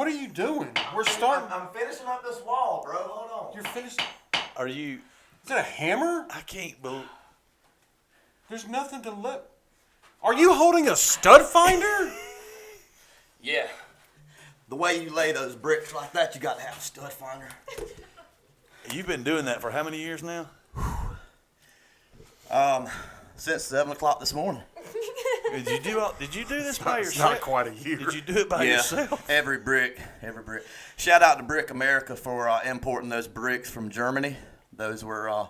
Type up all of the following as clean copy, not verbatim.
What are you doing? We're starting. I'm finishing up this wall, bro. Hold on. You're finished. Are you? Is that a hammer? I can't believe. There's nothing to look. Are you holding a stud finder? Yeah. The way you lay those bricks like that, you got to have a stud finder. You've been doing that for how many years now? Since 7 o'clock this morning. Did you do this by yourself? Not quite a year. Did you do it by yourself? Every brick. Shout out to Brick America for importing those bricks from Germany. Those were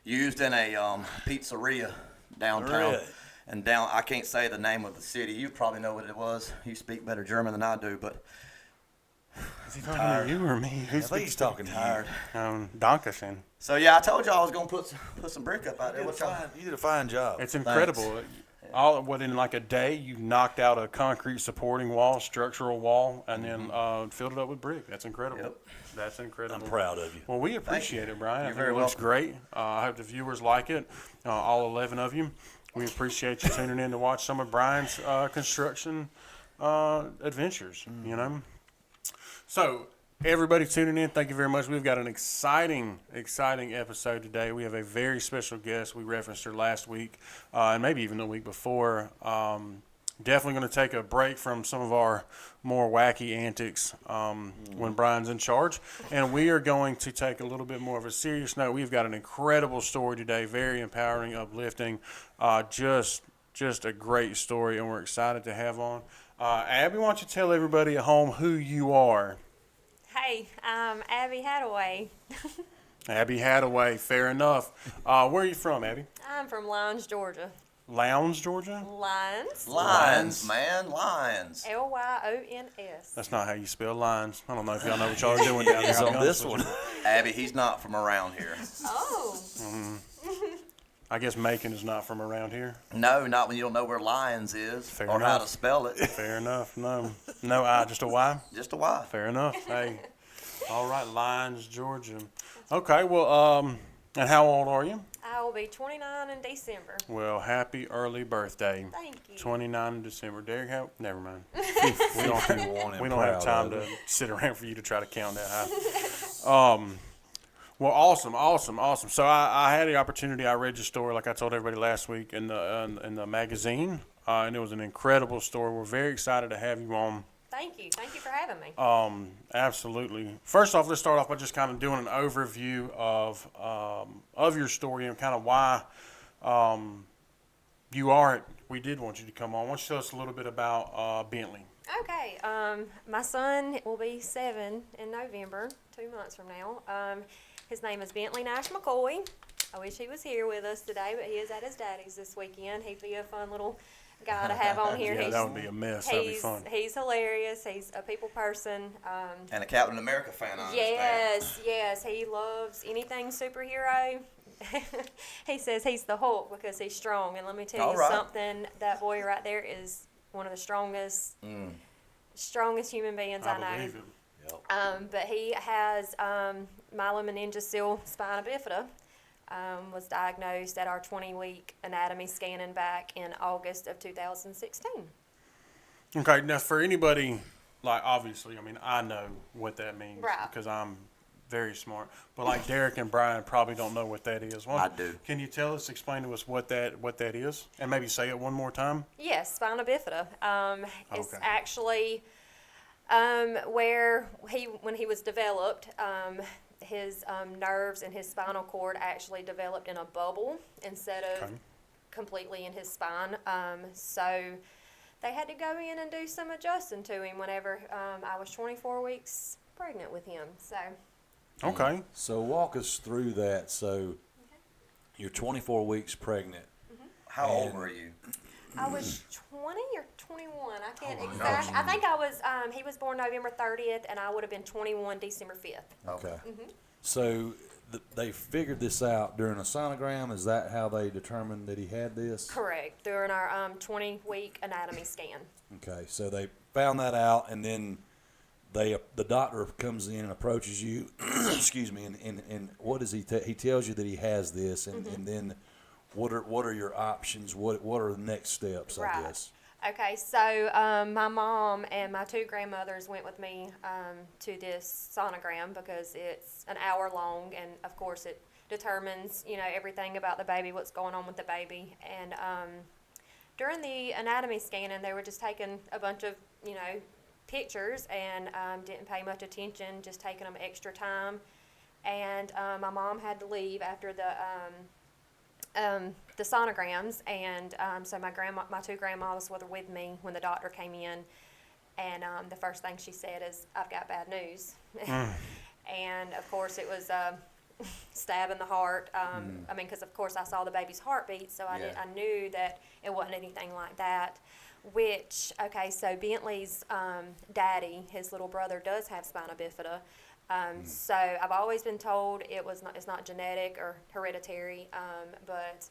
used in a pizzeria downtown. Really? And I can't say the name of the city. You probably know what it was. You speak better German than I do, but Is he talking to you or me? I think he's talking tired. Dankeschön. So yeah, I told y'all I was gonna put some brick up out there. You did a fine job. It's incredible. In like a day, you knocked out a concrete supporting wall, structural wall, and then filled it up with brick. That's incredible. Yep. That's incredible. I'm proud of you. Well, we appreciate it, Brian. You're I think very it looks welcome. great. I hope the viewers like it. All 11 of you. We appreciate you tuning in to watch some of Brian's construction adventures. You know. So, everybody tuning in, thank you very much. We've got an exciting episode today. We have a very special guest. We referenced her last week, and maybe even the week before. Definitely going to take a break from some of our more wacky antics when Brian's in charge. And we are going to take a little bit more of a serious note. We've got an incredible story today, very empowering, uplifting, just a great story, and we're excited to have on. Abby, why don't you tell everybody at home who you are? Hey, I'm Abby Hadaway. Abby Hadaway, fair enough. Where are you from, Abby? I'm from Lyons, Georgia. Lowndes, Georgia? Lyons. Lions, man, lions. Lyons. That's not how you spell lines. I don't know if y'all know what y'all are doing down there. It's on this one. Abby, he's not from around here. Oh. I guess Macon is not from around here. No, not when you don't know where lions is Fair or how enough. to spell it. Fair enough. No I, just a Y. Just a Y. Fair enough. Hey. All right, Lyons, Georgia. Okay, well, and how old are you? I will be 29 in December. Well, happy early birthday. Thank you. 29 in December. Derek, never mind. We don't have time to sit around for you to try to count that high. Well, awesome. So I had the opportunity. I read your story, like I told everybody last week, in the magazine, and it was an incredible story. We're very excited to have you on. Thank you for having me. Absolutely. First off, let's start off by just kind of doing an overview of your story and kind of why we did want you to come on. Why don't you tell us a little bit about Bentley? Okay. My son will be 7 in November, 2 months from now. His name is Bentley Nash McCoy. I wish he was here with us today, but he is at his daddy's this weekend. He'd be a fun little guy to have on here. Yeah, that would be a mess. That'd be fun. He's hilarious. He's a people person. And a Captain America fan, I understand. Yes. He loves anything superhero. He says he's the Hulk because he's strong. And let me tell you something, that boy right there is one of the strongest human beings I know. Believe it. But he has myelomeningocele spina bifida. Was diagnosed at our 20-week anatomy scanning back in August of 2016. Okay, now for anybody, like obviously, I mean, I know what that means because I'm very smart. But like Derek and Brian probably don't know what that is. I do. Can you explain to us what that is, and maybe say it one more time? Yes, spina bifida. It's actually when he was developed. His nerves and his spinal cord actually developed in a bubble instead of completely in his spine. So they had to go in and do some adjusting to him whenever I was 24 weeks pregnant with him. Okay. So walk us through that. So you're 24 weeks pregnant. How old were you? I was 20 or 21. I can't exactly. I think I was. He was born November 30th, and I would have been 21 December 5th. Okay. So they figured this out during a sonogram. Is that how they determined that he had this? Correct. During our 20-week anatomy scan. Okay. So they found that out, and then the doctor comes in and approaches you. Excuse me. And what does he tells you that he has this, and then. What are your options? What are the next steps, I guess? Okay, so my mom and my two grandmothers went with me to this sonogram because it's an hour long, and of course it determines, everything about the baby, what's going on with the baby. And during the anatomy scanning, they were just taking a bunch of, pictures and didn't pay much attention, just taking them extra time. And my mom had to leave after the sonograms, and so my two grandmas were with me when the doctor came in, and the first thing she said is, "I've got bad news." And of course it was stab in the heart. Because of course I saw the baby's heartbeat, so I knew that it wasn't anything like that. So Bentley's daddy, his little brother, does have spina bifida. So I've always been told it's not genetic or hereditary, but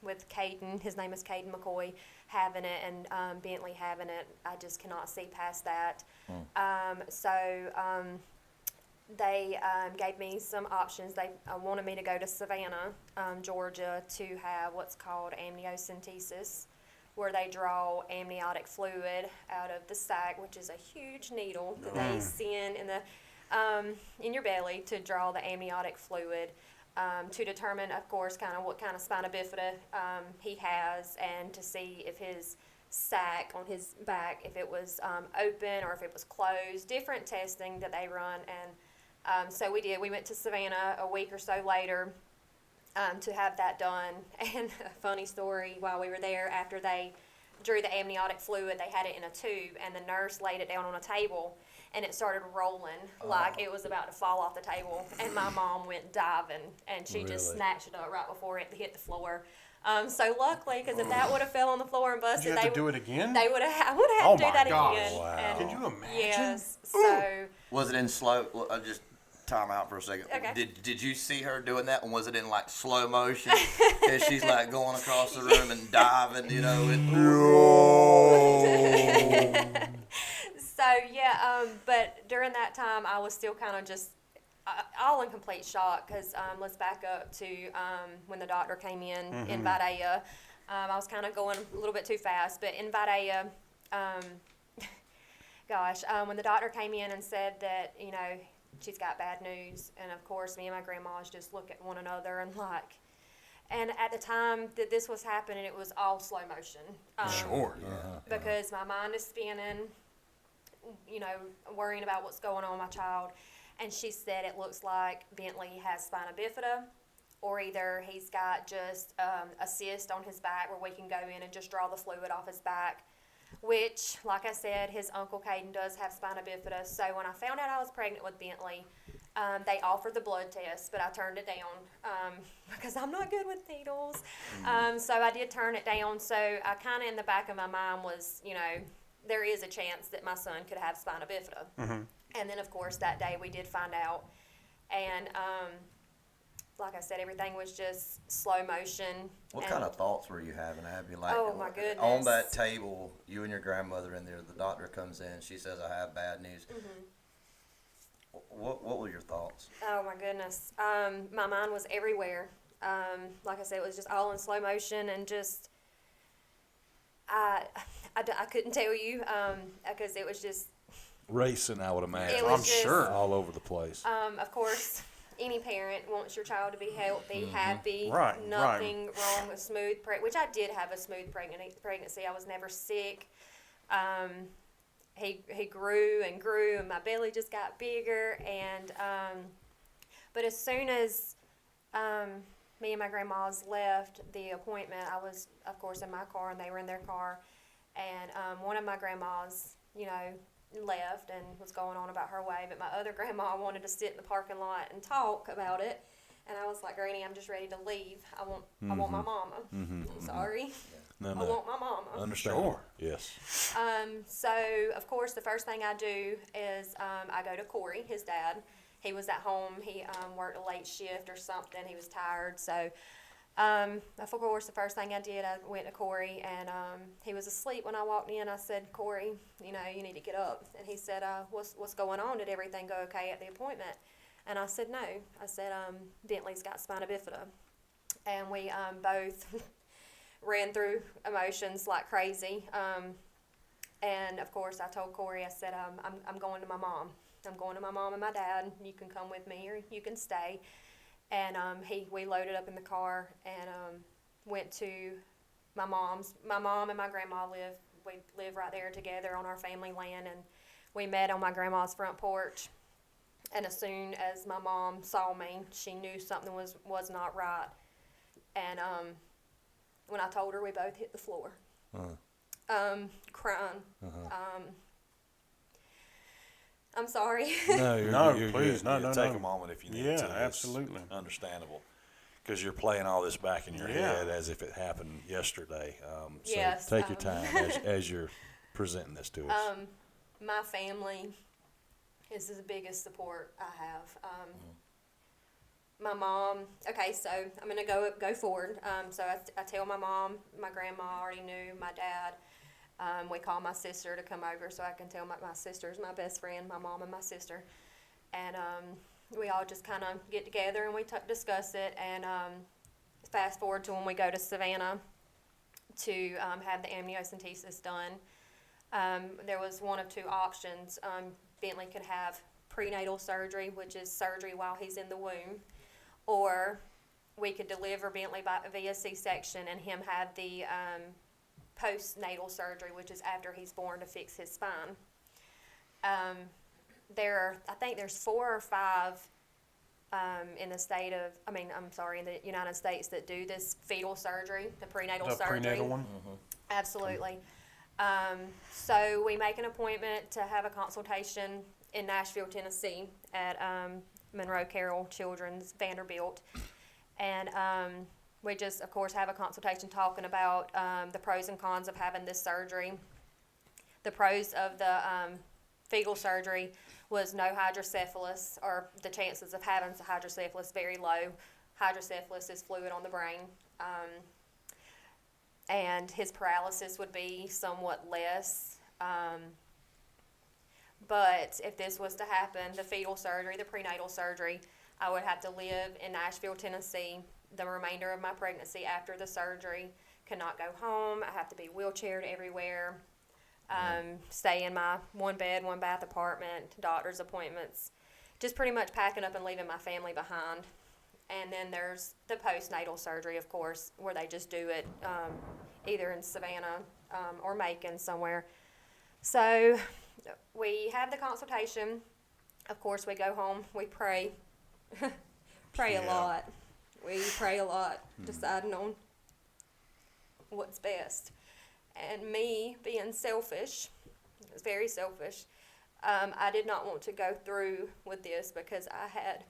with Caden, his name is Caden McCoy, having it, and Bentley having it, I just cannot see past that. They gave me some options. They wanted me to go to Savannah, Georgia, to have what's called amniocentesis, where they draw amniotic fluid out of the sac, which is a huge needle that they send in your belly to draw the amniotic fluid, to determine, of course, what kind of spina bifida he has, and to see if his sac on his back, if it was open or if it was closed. Different testing that they run, and so we did. We went to Savannah a week or so later to have that done. And a funny story, while we were there, after they drew the amniotic fluid, they had it in a tube, and the nurse laid it down on a table, and it started rolling like it was about to fall off the table. And my mom went diving, and she just snatched it up right before it hit the floor. So luckily, because if that would have fell on the floor and busted, Did you have to do it again? They would have. I would have had to do that again. Wow. And Can you imagine? yes. So Was it in slow? Just time out for a second. Okay. Did you see her doing that, and was it in like slow motion? As she's like going across the room and diving, So yeah, but during that time, I was still kind of just all in complete shock, because let's back up to when the doctor came in Vidalia. I was kind of going a little bit too fast, but in Vidalia, when the doctor came in and said that, she's got bad news, and of course me and my grandmas just look at one another and at the time that this was happening, it was all slow motion. Sure. Because my mind is spinning, worrying about what's going on with my child. And she said it looks like Bentley has spina bifida, or either he's got just a cyst on his back where we can go in and just draw the fluid off his back, which, like I said, his uncle Caden does have spina bifida. So when I found out I was pregnant with Bentley, they offered the blood test, but I turned it down because I'm not good with needles. So I did turn it down. So I kind of, in the back of my mind was, there is a chance that my son could have spina bifida. And then, of course, that day we did find out. And like I said, everything was just slow motion. What kind of thoughts were you having, Abby? Like, oh, my goodness. On that table, you and your grandmother in there, the doctor comes in, she says, "I have bad news." What were your thoughts? Oh, my goodness. My mind was everywhere. Like I said, it was just all in slow motion, and just, I couldn't tell you, because it was just Racing, I would imagine. It was I'm sure. All over the place. of course, any parent wants your child to be healthy, happy, Right, nothing wrong, a smooth which I did have a smooth pregnancy. I was never sick. He grew and grew, and my belly just got bigger. And but as soon as me and my grandmas left the appointment, I was, of course, in my car, and they were in their car. And one of my grandmas, left and was going on about her way, but my other grandma wanted to sit in the parking lot and talk about it. And I was like, "Granny, I'm just ready to leave. I want my mama. I'm sorry. No. I want my mama." Understand? Sure. Yes. So, of course, the first thing I do is I go to Corey, his dad. He was at home. He worked a late shift or something. He was tired. So, of course, the first thing I did, I went to Corey, and he was asleep when I walked in. I said, "Corey, you need to get up." And he said, what's going on? Did everything go okay at the appointment?" And I said, "No." I said, Bentley's got spina bifida. And we both ran through emotions like crazy. And of course, I told Corey, I said, I'm going to my mom. I'm going to my mom and my dad. You can come with me or you can stay. And we loaded up in the car and went to my mom's. My mom and my grandma we live right there together on our family land, and we met on my grandma's front porch. And as soon as my mom saw me, she knew something was not right. And when I told her, we both hit the floor, crying. I'm sorry. No, please, good. no. Take a moment if you need to. Yeah, It's absolutely. understandable. Because you're playing all this back in your head as if it happened yesterday. So Yes, take your time as you're presenting this to us. My family is the biggest support I have. My mom. Okay, so I'm gonna go forward. So I tell my mom, my grandma already knew, my dad. We call my sister to come over so I can tell my sister's my best friend, my mom and my sister, and we all just kind of get together and we discuss it. And fast forward to when we go to Savannah to have the amniocentesis done. There was one of two options. Bentley could have prenatal surgery, which is surgery while he's in the womb, or we could deliver Bentley via C-section and him have the postnatal surgery, which is after he's born, to fix his spine. I think there's 4 or 5 in the United States that do this fetal surgery, the prenatal surgery. The prenatal one? Mm-hmm. Absolutely. So we make an appointment to have a consultation in Nashville, Tennessee at Monroe Carroll Children's Vanderbilt. And we just, of course, have a consultation talking about the pros and cons of having this surgery. The pros of the fetal surgery was no hydrocephalus, or the chances of having hydrocephalus very low. Hydrocephalus is fluid on the brain. And his paralysis would be somewhat less. But if this was to happen, the fetal surgery, the prenatal surgery, I would have to live in Nashville, Tennessee, the remainder of my pregnancy after the surgery. Could not go home. I have to be wheelchaired everywhere. Stay in my 1-bed, 1-bath apartment, doctor's appointments. Just pretty much packing up and leaving my family behind. And then there's the postnatal surgery, of course, where they just do it either in Savannah or Macon somewhere. So we have the consultation. Of course, we go home. We pray. A lot. We pray a lot, deciding on what's best. And me being selfish, it's very selfish, I did not want to go through with this because I had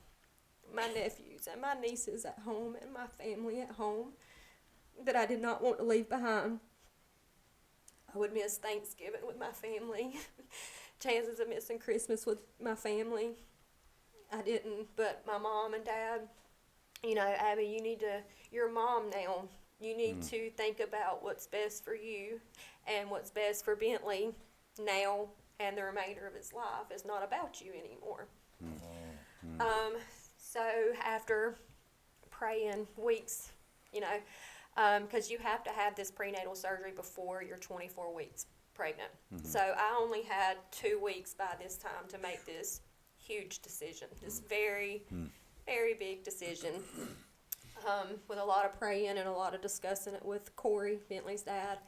my nephews and my nieces at home and my family at home that I did not want to leave behind. I would miss Thanksgiving with my family, chances of missing Christmas with my family. I didn't, but my mom and dad, Abby, you're a mom now. You need to think about what's best for you and what's best for Bentley now and the remainder of his life. It's not about you anymore. So after praying weeks, because you have to have this prenatal surgery before you're 24 weeks pregnant. So I only had 2 weeks by this time to make this huge decision, this very, very big decision. With a lot of praying and a lot of discussing it with Corey, Bentley's dad,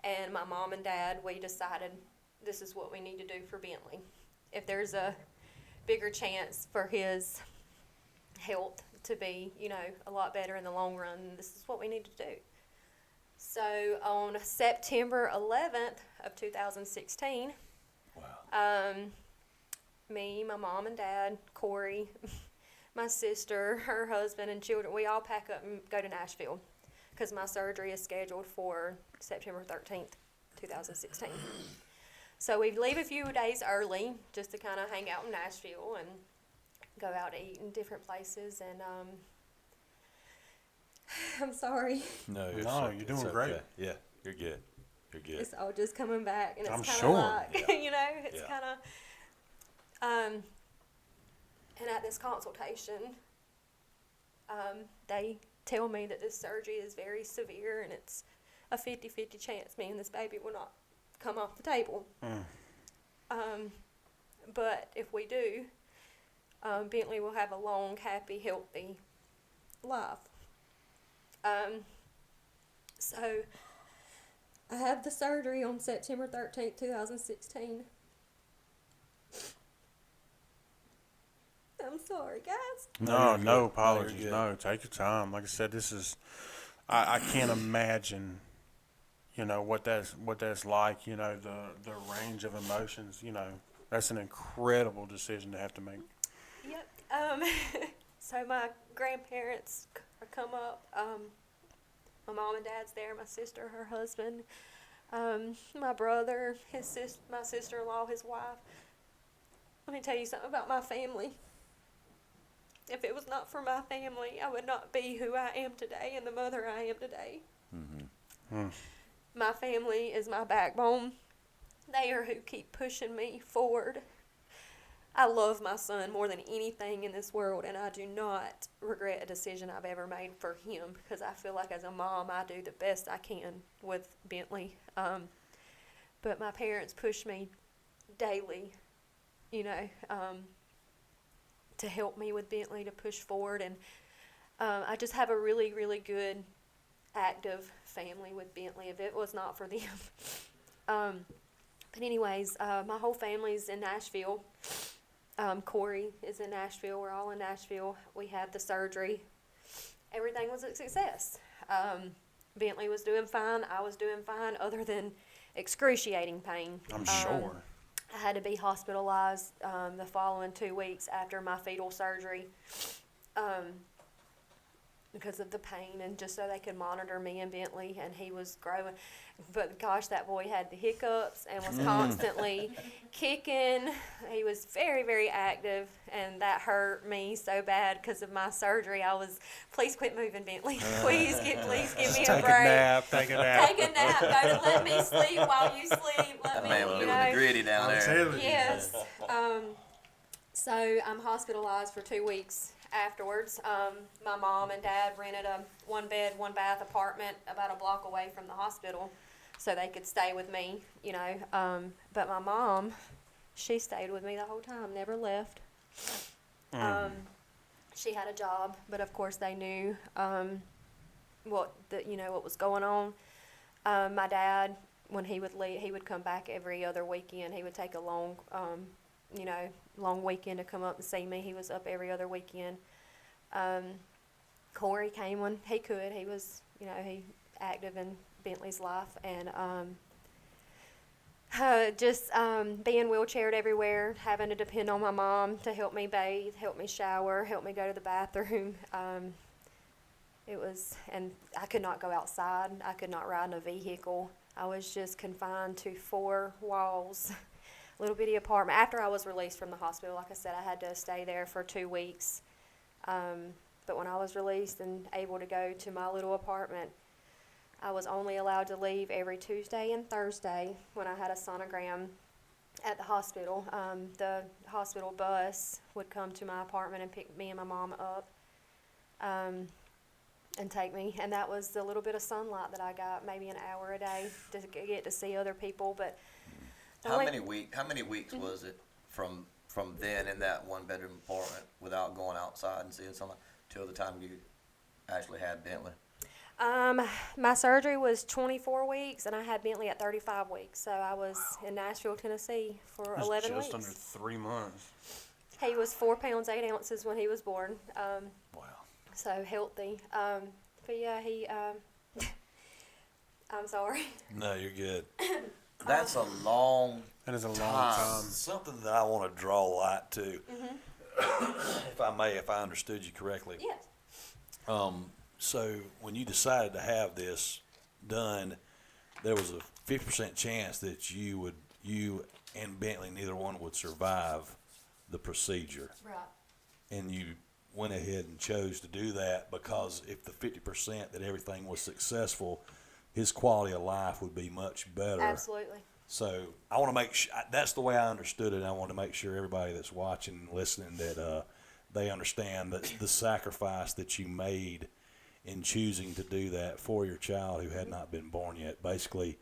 and my mom and dad, we decided this is what we need to do for Bentley. If there's a bigger chance for his health to be, a lot better in the long run, this is what we need to do. So on September 11th of 2016, me, my mom and dad, Corey, my sister, her husband, and children, we all pack up and go to Nashville because my surgery is scheduled for September 13th, 2016. So we leave a few days early just to kind of hang out in Nashville and go out to eat in different places. And I'm sorry. No, you're doing great. Yeah, you're good. You're good. It's all just coming back, and it's I'm kind of sure. like, it's kind of, and at this consultation, they tell me that this surgery is very severe and it's a 50-50 chance me and this baby will not come off the table. But if we do, Bentley will have a long, happy, healthy life. So I have the surgery on September 13th, 2016. I'm sorry, guys. No apologies. No, take your time. Like I said, this is, I can't imagine, what that's like, the range of emotions, that's an incredible decision to have to make. Yep. So my grandparents come up. My mom and dad's there, my sister, her husband, my brother, my sister-in-law, his wife. Let me tell you something about my family. If it was not for my family, I would not be who I am today and the mother I am today. My family is my backbone. They are who keep pushing me forward. I love my son more than anything in this world, and I do not regret a decision I've ever made for him, because I feel like as a mom, I do the best I can with Bentley. But my parents push me daily, to help me with Bentley, to push forward. And I just have a really, really good, active family with Bentley. If it was not for them. But anyways, my whole family's in Nashville. Corey is in Nashville. We're all in Nashville. We had the surgery. Everything was a success. Bentley was doing fine. I was doing fine, other than excruciating pain. I'm sure. I had to be hospitalized the following 2 weeks after my fetal surgery because of the pain, and just so they could monitor me and Bentley, and he was growing. But gosh, that boy had the hiccups and was constantly kicking. He was very, very active, and that hurt me so bad because of my surgery. I was, please quit moving, Bentley. Please give me a break. Take a nap. Take a nap. Go to let me sleep while you sleep. That man was doing the gritty down there. Yes. So I'm hospitalized for 2 weeks afterwards. My mom and dad rented a 1-bed, 1-bath apartment about a block away from the hospital so they could stay with me, But my mom, she stayed with me the whole time, never left. She had a job, but of course they knew what was going on. My dad, when he would leave, he would come back every other weekend. He would take a long weekend to come up and see me. He was up every other weekend. Corey came when he could. He was, he active in Bentley's life, and just being wheelchaired everywhere, having to depend on my mom to help me bathe, help me shower, help me go to the bathroom. And I could not go outside. I could not ride in a vehicle. I was just confined to 4 walls. Little bitty apartment. After I was released from the hospital, like I said, I had to stay there for 2 weeks. But when I was released and able to go to my little apartment, I was only allowed to leave every Tuesday and Thursday when I had a sonogram at the hospital. The hospital bus would come to my apartment and pick me and my mom up and take me. And that was the little bit of sunlight that I got, maybe an hour a day to get to see other people. But How many weeks was it from then in that 1-bedroom apartment without going outside and seeing someone till the time you actually had Bentley? My surgery was 24 weeks, and I had Bentley at 35 weeks. So I was in Nashville, Tennessee for 11 weeks. Just under 3 months. He was 4 pounds 8 ounces when he was born. Wow. So healthy. But yeah, I'm sorry. No, you're good. That's a long That is a long time. Something that I want to draw light to, if I may, if I understood you correctly. Yes. So when you decided to have this done, there was a 50% chance that you and Bentley, neither one would survive the procedure. Right. And you went ahead and chose to do that because if the 50% that everything was successful, his quality of life would be much better. Absolutely. So I want to make sure, that's the way I understood it. I want to make sure everybody that's watching and listening that they understand that the sacrifice that you made in choosing to do that for your child who had not been born yet. Basically,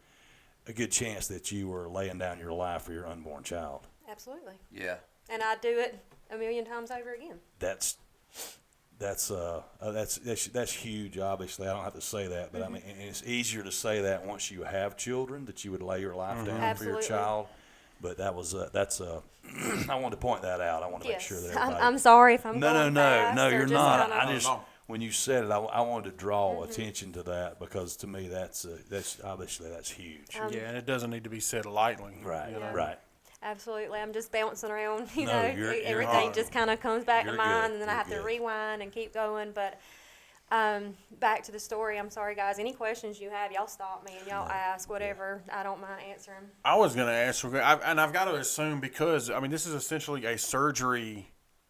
a good chance that you were laying down your life for your unborn child. Absolutely. Yeah. And I'd do it a million times over again. That's huge. Obviously, I don't have to say that, but I mean, and it's easier to say that once you have children, that you would lay your life down Absolutely. for your child. But I wanted to point that out. I want to make sure that everybody. I'm sorry if I'm going No, fast or you're just not. kinda- I just when you said it, I wanted to draw attention to that, because to me that's obviously that's huge. Yeah, and it doesn't need to be said lightly. Right, you know? right. Absolutely. I'm just bouncing around, you No, know. you're Everything good. just kind of comes back You're to mind, good. and then I You're have to good. rewind and keep going. But back to the story. I'm sorry, guys. Any questions you have, y'all stop me and y'all ask whatever. I don't mind answering. I was going to ask, and I've got to assume, because, I mean, this is essentially a surgery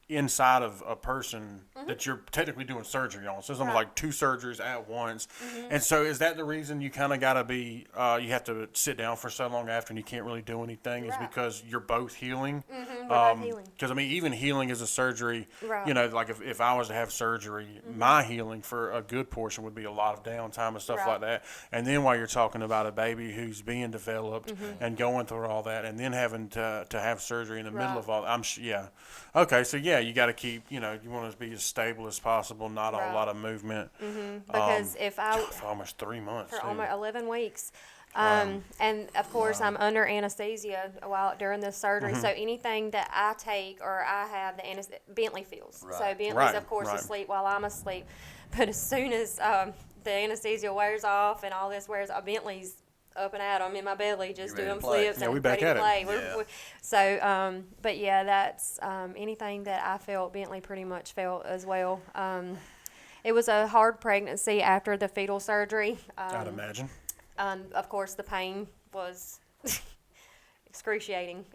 inside of a person that you're technically doing surgery on. So it's almost Right. like two surgeries at once. And so is that the reason you kind of got to be, you have to sit down for so long after and you can't really do anything, is Right. because you're both healing? We're both healing. Because, I mean, even healing is a surgery. Right. You know, like if I was to have surgery, my healing for a good portion would be a lot of downtime and stuff Right. like that. And then while you're talking about a baby who's being developed and going through all that, and then having to have surgery in the middle Right. of all, yeah. Okay, so yeah, you got to keep, you know, you want to be as stable as possible, not a Right. whole lot of movement. Because if I For almost 3 months. for too. almost 11 weeks. And of course, I'm under anesthesia while during this surgery. So anything that I take or I have, Bentley feels. So Right. Bentley's, Right, of course, right. asleep while I'm asleep. But as soon as the anesthesia wears off and all this wears off, Bentley's up and at 'em in my belly, just You ready doing to play? flips Yeah, and we back ready at to it. play. Yeah. So, but yeah, that's anything that I felt, Bentley pretty much felt as well. It was a hard pregnancy after the fetal surgery. I'd imagine. Of course, the pain was excruciating.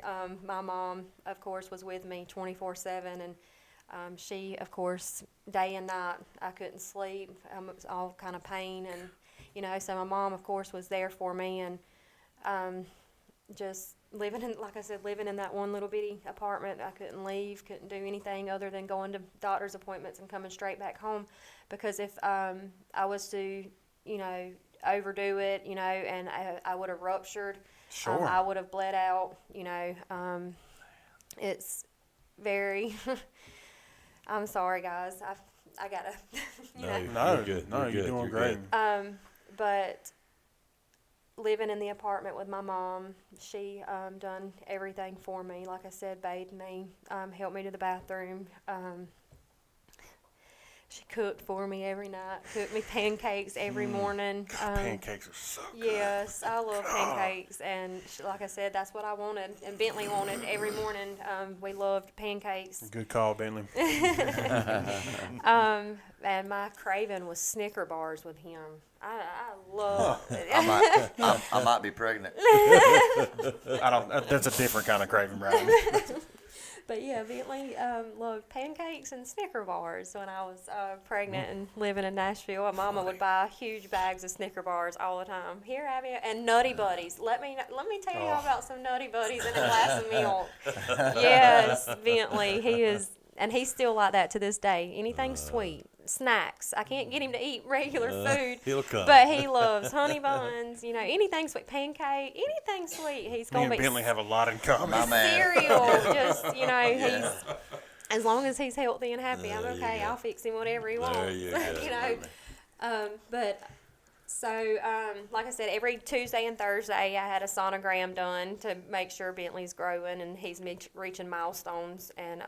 My mom, of course, was with me 24/7, and she, of course, day and night, I couldn't sleep. It was all kind of pain, and you know, so my mom, of course, was there for me, and just living in, like I said, living in that one little bitty apartment. I couldn't leave, couldn't do anything other than going to doctor's appointments and coming straight back home, because if I was to, you know, overdo it, you know, and I would have ruptured. Sure. I would have bled out, you know. It's very. I'm sorry, guys. I gotta. You know. No, you're good. no, you're doing great. good. But living in the apartment with my mom, she done everything for me. Like I said, bathed me, helped me to the bathroom. She cooked for me every night, cooked me pancakes every morning. Pancakes are so good. Yes, I love pancakes, and like I said, that's what I wanted, and Bentley wanted every morning. We loved pancakes, Good call, Bentley. and my craving was Snicker bars with him. I love. I might be pregnant. That's a different kind of craving, Brian. But yeah, Bentley loved pancakes and Snicker bars when I was pregnant and living in Nashville. My mama would buy huge bags of Snicker bars all the time. Here, have you, and Nutty Buddies. Let me tell you all about some Nutty Buddies and a glass of milk. Yes, Bentley, he is, and he's still like that to this day. Anything sweet, snacks. I can't get him to eat regular food, He'll come. but he loves honey buns. You know, anything sweet, pancake, anything sweet. He's Me gonna and be Bentley have a lot in common. My man. cereal. Just, you know, he's, as long as he's healthy and happy, I'm okay. I'll fix him whatever he wants. you go. You know, but so like I said, every Tuesday and Thursday I had a sonogram done to make sure Bentley's growing and he's reaching milestones. And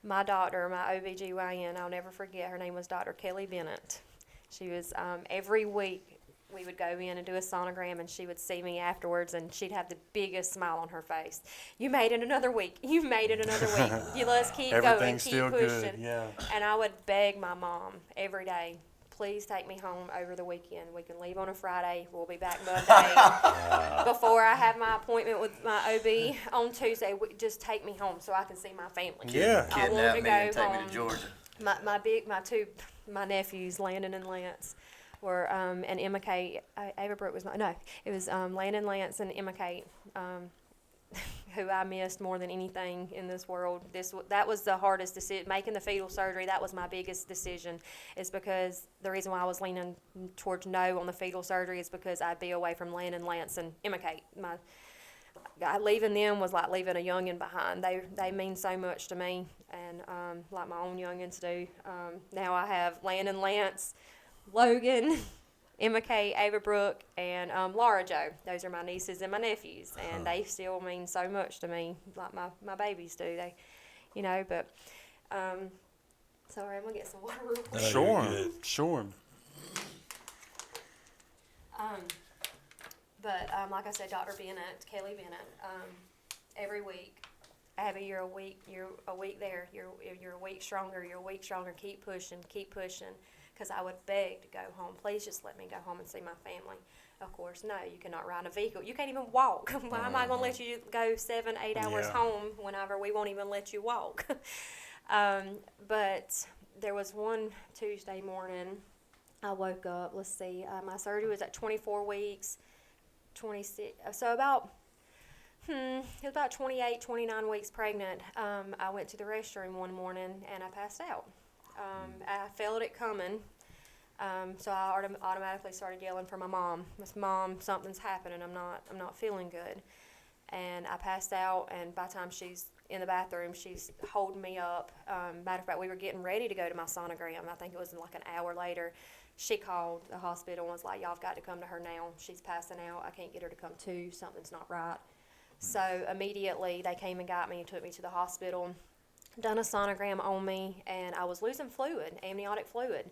my doctor, my OBGYN, I'll never forget, her name was Dr. Kelly Bennett. She was every week we would go in and do a sonogram, and she would see me afterwards, and she'd have the biggest smile on her face. You made it another week. You made it another week. You let's keep going, Everything's keep still pushing. good, yeah. And I would beg my mom every day, please take me home over the weekend. We can leave on a Friday. We'll be back Monday. Before I have my appointment with my OB on Tuesday, just take me home so I can see my family. Yeah. I want Kidnap to me and go take me home. to Georgia. My nephews, Landon and Lance, were, and Emma Kate, Ava Brooke was it was Landon, Lance, and Emma Kate. who I missed more than anything in this world. That was the hardest decision. Making the fetal surgery, that was my biggest decision. Is because the reason why I was leaning towards no on the fetal surgery is because I'd be away from Landon, Lance, and Emma Kate. Leaving them was like leaving a youngin' behind. They mean so much to me, and like my own youngins do. Now I have Landon, Lance, Logan, Emma Kate, Ava Brooke, and Laura Jo. Those are my nieces and my nephews, and they still mean so much to me, like my babies do. They, but sorry, I'm gonna get some water real quick. Sure. But like I said, Dr. Bennett, Kelly Bennett, every week, Abby, you're a week there. You're a week stronger. You're a week stronger. Keep pushing. Because I would beg to go home. Please just let me go home and see my family. Of course, no, you cannot ride a vehicle. You can't even walk. Why am I going to let you go 7-8 hours home whenever we won't even let you walk? But there was one Tuesday morning, I woke up, let's see, my surgery was at 24 weeks, 26, so it was about 28, 29 weeks pregnant. I went to the restroom one morning and I passed out. I felt it coming, so I automatically started yelling for my mom. Mom, something's happening. I'm not feeling good, and I passed out. And by the time she's in the bathroom, she's holding me up. Matter of fact, we were getting ready to go to my sonogram. I think it was like an hour later. She called the hospital and was like, "Y'all have got to come to her now. She's passing out. I can't get her to come to. Something's not right." So immediately they came and got me and took me to the hospital. Done a sonogram on me, and I was losing fluid, amniotic fluid.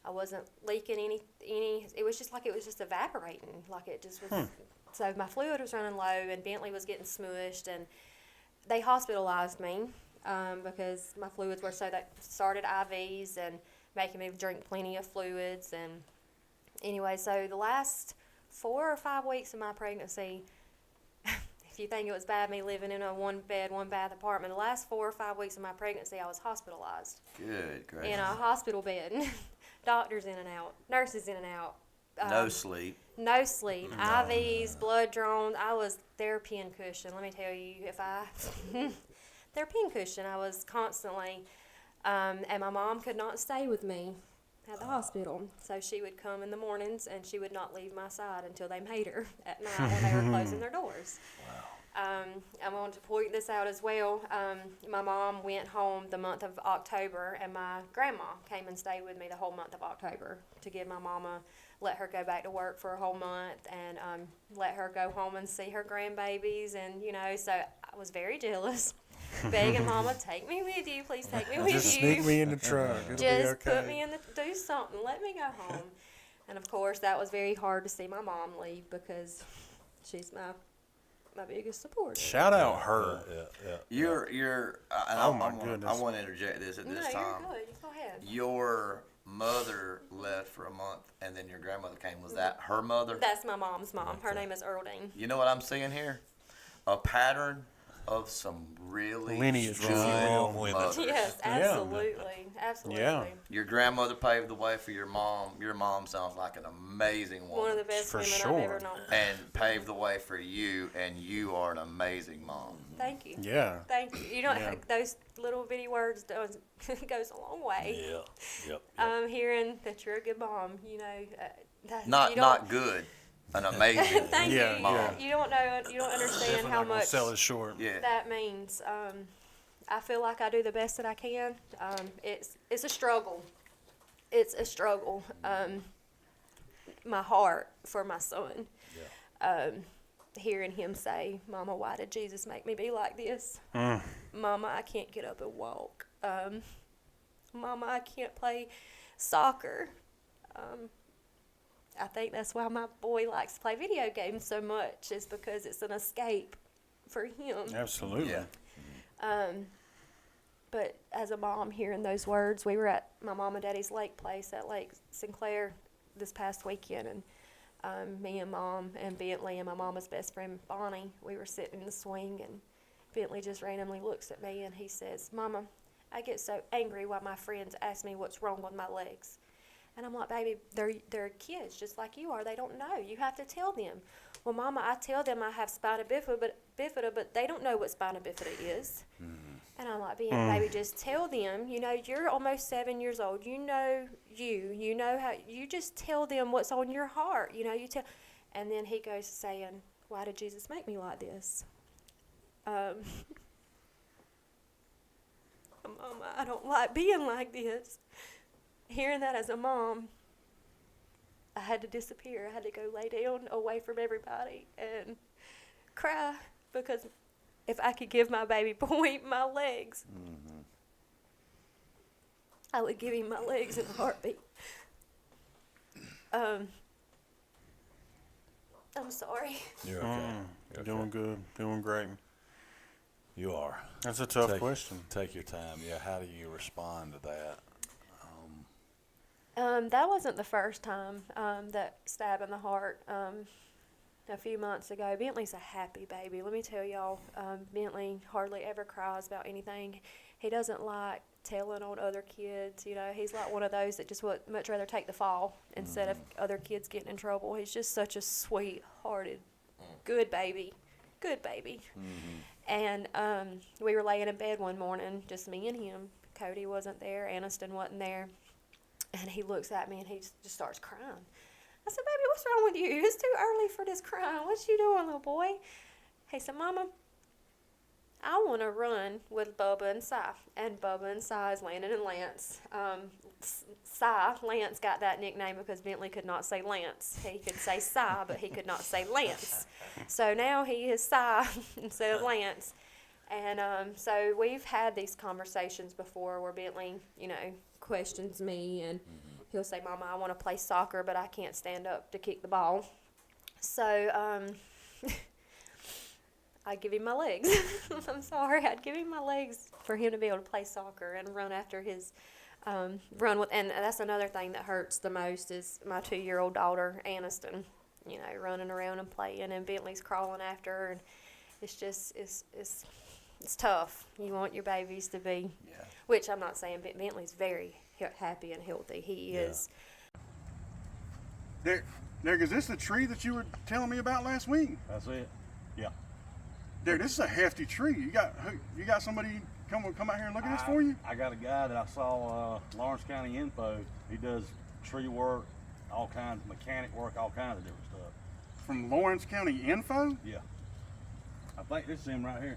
I wasn't leaking any. It was just evaporating, like it just was. So my fluid was running low, and Bentley was getting smushed, and they hospitalized me because my fluids were so that started IVs and making me drink plenty of fluids. And anyway, so the last 4 or 5 weeks of my pregnancy. If you think it was bad me living in a one bath apartment, the last 4 or 5 weeks of my pregnancy, I was hospitalized. Good gracious. In a hospital bed. Doctors in and out. Nurses in and out. No sleep. No sleep. IVs, blood drawn. I was their pincushion. Let me tell you, their pincushion. I was constantly, and my mom could not stay with me at the hospital. So she would come in the mornings, and she would not leave my side until they made her at night when they were closing their doors. I want to point this out as well. My mom went home the month of October, and my grandma came and stayed with me the whole month of October to give my mama, let her go back to work for a whole month, and let her go home and see her grandbabies. And, so I was very jealous. Begging Mama, take me with you. Please take me with you. Just sneak me in the truck. It'll Just be okay. put me do something. Let me go home. And, of course, that was very hard to see my mom leave because she's my biggest supporter. Shout out her. You're. Oh my goodness. I want to interject this at this time. No, you're good. You go ahead. Your mother left for a month, and then your grandmother came. Was that her mother? That's my mom's mom. Her name is Earldine. You know what I'm seeing here? A pattern of some really Lineage good from women. mothers. Yes, absolutely. Absolutely. Yeah. Your grandmother paved the way for your mom. Your mom sounds like an amazing woman. One of the best For women sure. I've ever known. And paved the way for you, and you are an amazing mom. Thank you. Yeah. Thank you. You know, Yeah. those little bitty words goes a long way. Yeah. Yep. Hearing that you're a good mom, that, Not you don't, not good, an amazing Thank Yeah, you. yeah. You don't know. You don't understand Definitely how not gonna much sell it short. Yeah. that means. I feel like I do the best that I can. It's a struggle. It's a struggle. My heart for my son. Hearing him say, "Mama, why did Jesus make me be like this? Mama, I can't get up and walk. Mama, I can't play soccer." I think that's why my boy likes to play video games so much, is because it's an escape for him. Absolutely. Yeah. But as a mom, hearing those words, we were at my mom and daddy's lake place at Lake Sinclair this past weekend, and me and Mom and Bentley and my mama's best friend Bonnie, we were sitting in the swing, and Bentley just randomly looks at me and he says, "Mama, I get so angry when my friends ask me what's wrong with my legs." And I'm like, "Baby, they're kids just like you are. They don't know. You have to tell them." "Well, Mama, I tell them I have spina bifida, but they don't know what spina bifida is. And I'm like, baby, just tell them, you know, you're almost 7 years old. You know how, you just tell them what's on your heart. You know, you tell. And then he goes saying, why did Jesus make me like this? Mama, I don't like being like this. Hearing that as a mom, I had to disappear. I had to go lay down away from everybody and cry, because if I could give my baby boy my legs, I would give him my legs in a heartbeat. I'm sorry. You're okay. You're Doing okay. good. Doing great. You are. That's a tough question. Take your time. Yeah. How do you respond to that? That wasn't the first time that stab in the heart. A few months ago, Bentley's a happy baby. Let me tell y'all, Bentley hardly ever cries about anything. He doesn't like telling on other kids. You know, he's like one of those that just would much rather take the fall instead of other kids getting in trouble. He's just such a sweet-hearted, good baby. Good baby. And we were laying in bed one morning, just me and him. Cody wasn't there. Aniston wasn't there. And he looks at me and he just starts crying. I said, baby, what's wrong with you? It's too early for this crying. What you doing, little boy? He said, Mama, I want to run with Bubba and Si. And Bubba and Si is Landon and Lance. Lance got that nickname because Bentley could not say Lance. He could say Si, but he could not say Lance. So now he is Si instead of Lance. And so we've had these conversations before where Bentley, you know, questions me, and he'll say, Mama, I want to play soccer, but I can't stand up to kick the ball. So I'd give him my legs. I'm sorry. I'd give him my legs for him to be able to play soccer and run after his run with. And that's another thing that hurts the most is my 2-year-old daughter, Aniston, you know, running around and playing, and Bentley's crawling after her. And it's just, it's tough. You want your babies to be, which I'm not saying, but Bentley's very happy and healthy. He is. Derek, is this the tree that you were telling me about last week? That's it. Yeah. Derek, this is a hefty tree. You got somebody come out here and look at this for you? I got a guy that I saw, Lawrence County Info. He does tree work, all kinds of mechanic work, all kinds of different stuff. From Lawrence County Info? Yeah. I think this is him right here.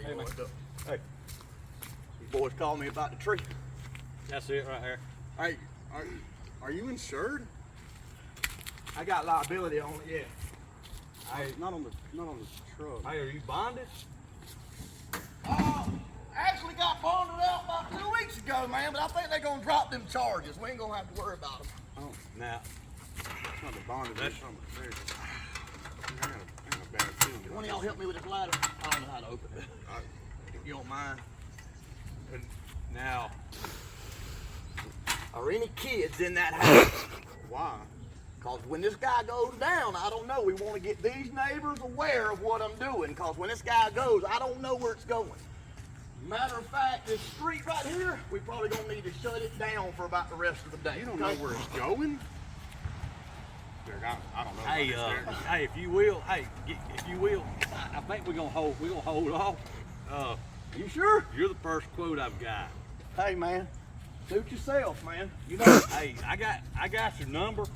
Hey, man. Hey, These boys called me about the tree. that's it right here. Hey, are you insured? I got liability on it, yeah. Hey, not on the truck. Hey, are you bonded? Actually got bonded out about 2 weeks ago, man, but I think they're gonna drop them charges. We ain't gonna have to worry about them. Oh, Now, it's not the bond. That's- It's something serious. I got a bad feeling. One of y'all help me with this ladder? I don't know how to open it. If you don't mind. now, Are any kids in that house? Why? Because when this guy goes down, I don't know. We want to get these neighbors aware of what I'm doing. Because when this guy goes, I don't know where it's going. Matter of fact, this street right here, we probably gonna need to shut it down for about the rest of the day. You don't know where it's going? Derek, I don't know. hey, about this, Derek. hey, if you will, I think we're gonna hold off. You sure? You're the first quote I've got. Hey, man. Suit yourself, man. You know. Hey, I got your number.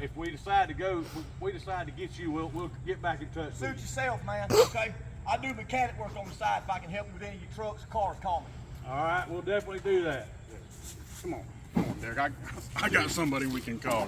If we decide to go, we decide to get you, we'll get back in touch Suit with you. yourself, man. Okay. I do mechanic work on the side. If I can help you with any of your trucks or cars, call me. All right, we'll definitely do that. Come on, Derek. I got somebody we can call.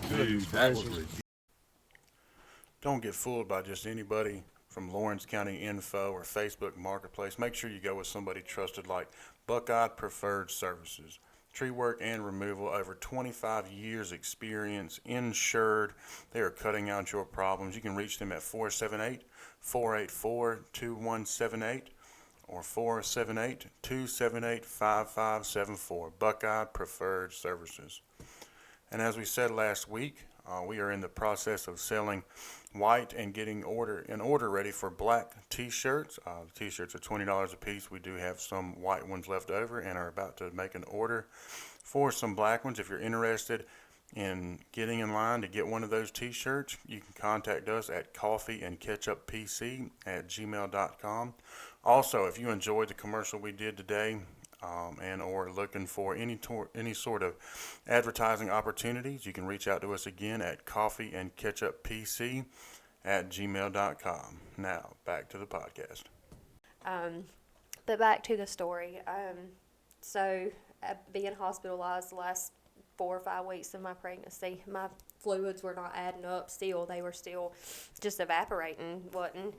Don't get fooled by just anybody from Lawrence County Info or Facebook Marketplace. Make sure you go with somebody trusted like Buckeye Preferred Services. Tree work and removal, over 25 years experience, insured. They are cutting out your problems. You can reach them at 478-484-2178 or 478-278-5574. Buckeye Preferred Services. And as we said last week, We are in the process of selling white and getting an order ready for black T-shirts. The T-shirts are $20 a piece. We do have some white ones left over and are about to make an order for some black ones. If you're interested in getting in line to get one of those T-shirts, you can contact us at coffeeandcatchuppc at gmail.com. Also, if you enjoyed the commercial we did today, and or looking for any sort of advertising opportunities, you can reach out to us again at coffeeandcatchuppc at gmail.com. Now, back to the podcast. But back to the story. So, being hospitalized the last 4 or 5 weeks of my pregnancy, my fluids were not adding up still. They were still just evaporating, and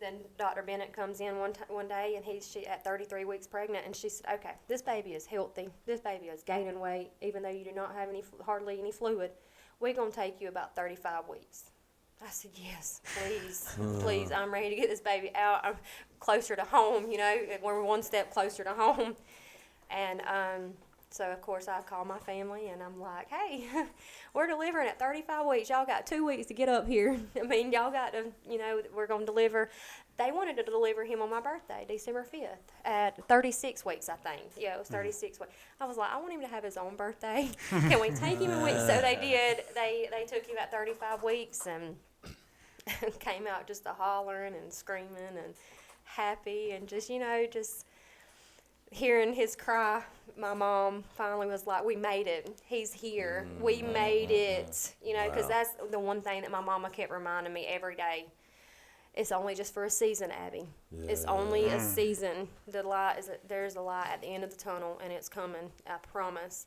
then Dr. Bennett comes in one day, and she at 33 weeks pregnant, and she said, okay, this baby is healthy. This baby is gaining weight, even though you do not have hardly any fluid. We're going to take you about 35 weeks. I said, yes, please, please, I'm ready to get this baby out. I'm closer to home, we're one step closer to home. And so, of course, I call my family, and I'm like, hey, we're delivering at 35 weeks. Y'all got 2 weeks to get up here. I mean, y'all got to, we're going to deliver. They wanted to deliver him on my birthday, December 5th, at 36 weeks, I think. Yeah, it was 36 weeks. I was like, I want him to have his own birthday. Can we take him a week? So they did. They took him at 35 weeks and came out just hollering and screaming and happy and just hearing his cry. My mom finally was like, we made it. He's here. We made it. Because that's the one thing that my mama kept reminding me every day. It's only just for a season, Abby. Yeah. It's only a season. There's a light at the end of the tunnel, and it's coming. I promise.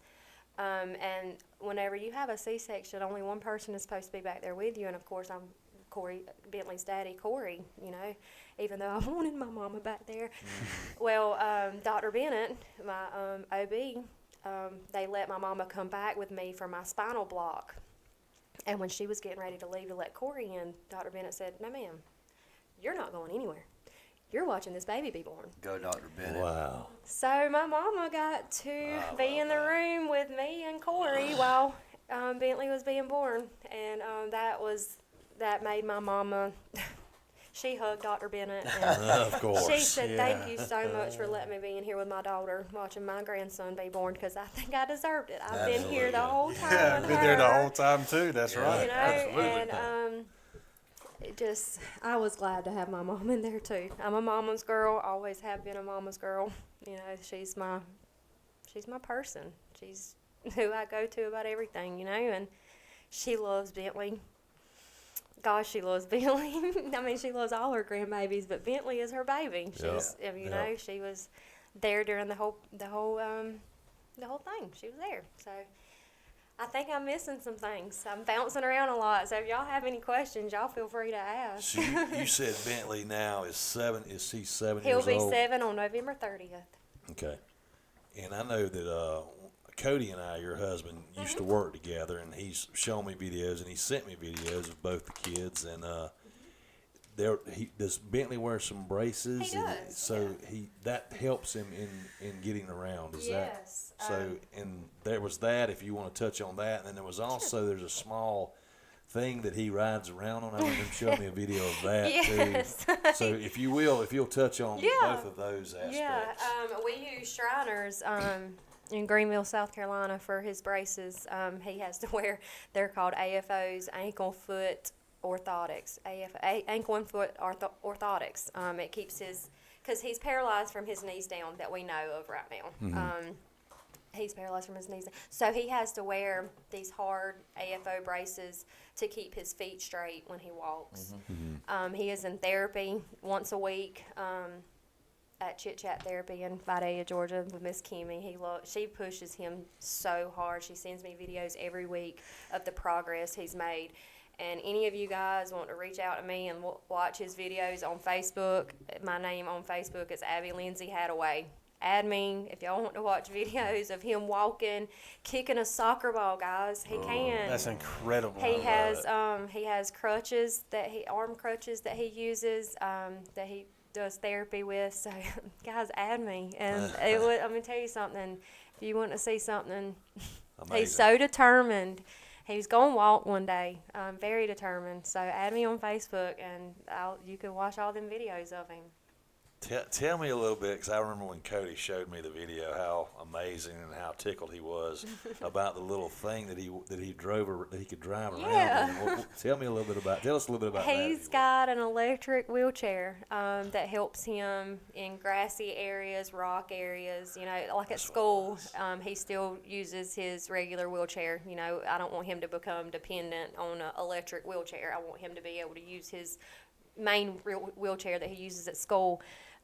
And whenever you have a C-section, only one person is supposed to be back there with you. And, of course, I'm Corey, Bentley's daddy, Corey, even though I wanted my mama back there. Well, Dr. Bennett, my OB, they let my mama come back with me for my spinal block. And when she was getting ready to leave to let Corey in, Dr. Bennett said, no, ma'am, you're not going anywhere. You're watching this baby be born. Go, Dr. Bennett. Wow. So my mama got to be in the room with me and Corey while Bentley was being born. And that made my mama, she hugged Dr. Bennett. And of course. She said, thank you so much for letting me be in here with my daughter, watching my grandson be born, because I think I deserved it. I've been here the whole time. Yeah, with been there the whole time, too. That's right. Absolutely. And I was glad to have my mom in there, too. I'm a mama's girl, always have been a mama's girl. She's my person. She's who I go to about everything, and she loves Bentley. Gosh, she loves Bentley. I mean, she loves all her grandbabies, but Bentley is her baby. She's, she was there during the whole thing. She was there. So I think I'm missing some things. I'm bouncing around a lot. So if y'all have any questions, y'all feel free to ask. So you said Bentley now is 7. Is he 7 He'll years old? be 7 on November 30th. Okay. And I know that Cody and I, your husband, used to work together, and he's shown me videos, and he sent me videos of both the kids. And does Bentley wear some braces? He does. So that helps him in getting around. Is Yes. that so? And there was that. If you want to touch on that, and then there was also there's a small thing that he rides around on. I remember him showing me a video of that Yes. too. So if you'll touch on both of those aspects. Yeah. We use Shriners. In Greenville, South Carolina, for his braces. He has to wear, they're called AFOs, ankle foot orthotics. Ankle and foot orthotics. It keeps because he's paralyzed from his knees down, that we know of right now. Mm-hmm. He's paralyzed from his knees down. So he has to wear these hard AFO braces to keep his feet straight when he walks. Mm-hmm. He is in therapy once a week. At Chit Chat Therapy in Vidalia, Georgia, with Miss Kimmy. She pushes him so hard. She sends me videos every week of the progress he's made. And any of you guys want to reach out to me and watch his videos on Facebook, my name on Facebook is Abby Lindsay Hadaway. Add me if y'all want to watch videos of him walking, kicking a soccer ball, guys. He can. That's incredible. He has crutches arm crutches that he uses that he does therapy with. So guys, add me. And I'm gonna tell you something. If you want to see something, amazing. He's so determined. he was going to walk one day. Very determined. So add me on Facebook, and you can watch all them videos of him. Tell me a little bit, because I remember when Cody showed me the video, how amazing and how tickled he was about the little thing that he drove that he could drive around. Yeah. Tell us a little bit about that. He's got an electric wheelchair that helps him in grassy areas, rock areas. You know, like at school, he still uses his regular wheelchair. You know, I don't want him to become dependent on an electric wheelchair. I want him to be able to use his main wheelchair that he uses at school.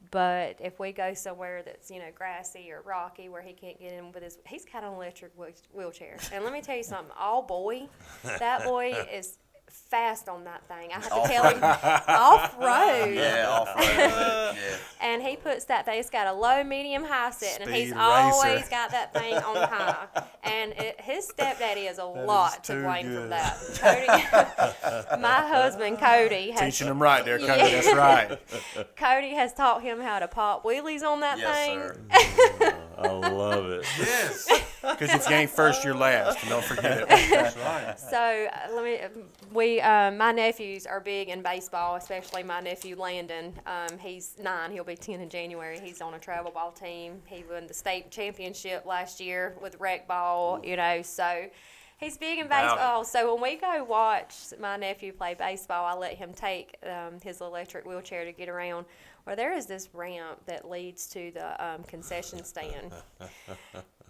But if we go somewhere that's, you know, grassy or rocky where he can't get in with he's got an electric wheelchair. And let me tell you something, that boy is fast on that thing. I have to tell him off-road. Yeah, off-road. Yeah. And he puts that thing, it's got a low, medium, high setting, and he's Speed always racer. got that thing on high. And his stepdaddy is a lot to too blame good. for that. Cody, my husband Cody has Teaching him right there, Cody. Yeah. That's right. Cody has taught him how to pop wheelies on that Yes, thing. sir. I love it. Yes. Because if you ain't first, you're last. And don't forget it. That's right. So my nephews are big in baseball, especially my nephew Landon. He's 9. He'll be 10 in January. He's on a travel ball team. He won the state championship last year with rec ball. You know, so he's big in baseball. So when we go watch my nephew play baseball, I let him take his electric wheelchair to get around. Well, there is this ramp that leads to the concession stand.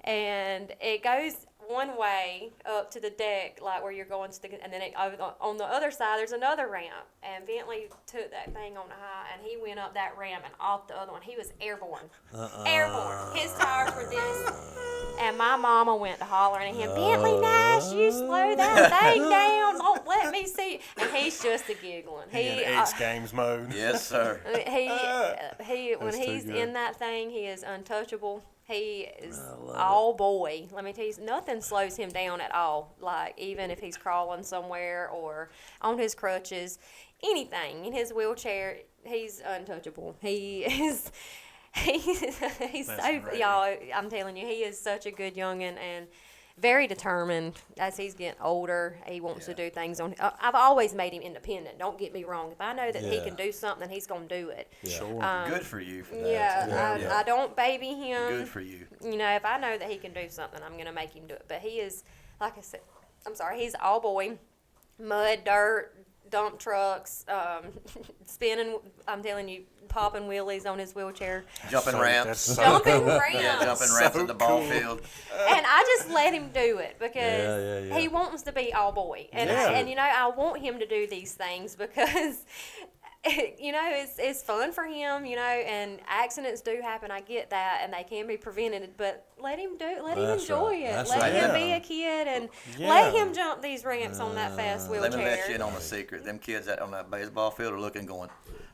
And it goes one way up to the deck, like where you're going to and then on the other side, there's another ramp. And Bentley took that thing on the high, and he went up that ramp and off the other one. He was airborne. Airborne. His tires were this. And my mama went to hollering at him, Bentley Nash, you slow that thing down. Don't let me see. And he's just a giggling. He in X Games mode. Yes, sir. When he's good. in that thing, he is untouchable. He is all boy. Let me tell you, nothing slows him down at all. Like, even if he's crawling somewhere or on his crutches, anything in his wheelchair, he's untouchable. He's so, y'all, I'm telling you, he is such a good youngin' and very determined. As he's getting older, he wants to do things on. I've always made him independent. Don't get me wrong. If I know that he can do something, he's gonna do it. Sure. Good for you for that. Yeah, I don't baby him. Good for you. You know, if I know that he can do something, I'm gonna make him do it. But he is, like I said, he's all boy, mud, dirt, dump trucks, spinning. I'm telling you, popping wheelies on his wheelchair, Jumping ramps. jumping ramps. Yeah, jumping ramps in the ball field. And I just let him do it because Yeah. he wants to be all boy, and Yeah. you know, I want him to do these things because. You know, it's fun for him, you know, and accidents do happen. I get that, and they can be prevented, but let him That's enjoy right. it. That's Let right. him Yeah. be a kid and Yeah. let him jump these ramps on that fast Let me let you wheelchair. in on a secret. Them kids that on that baseball field are looking, going,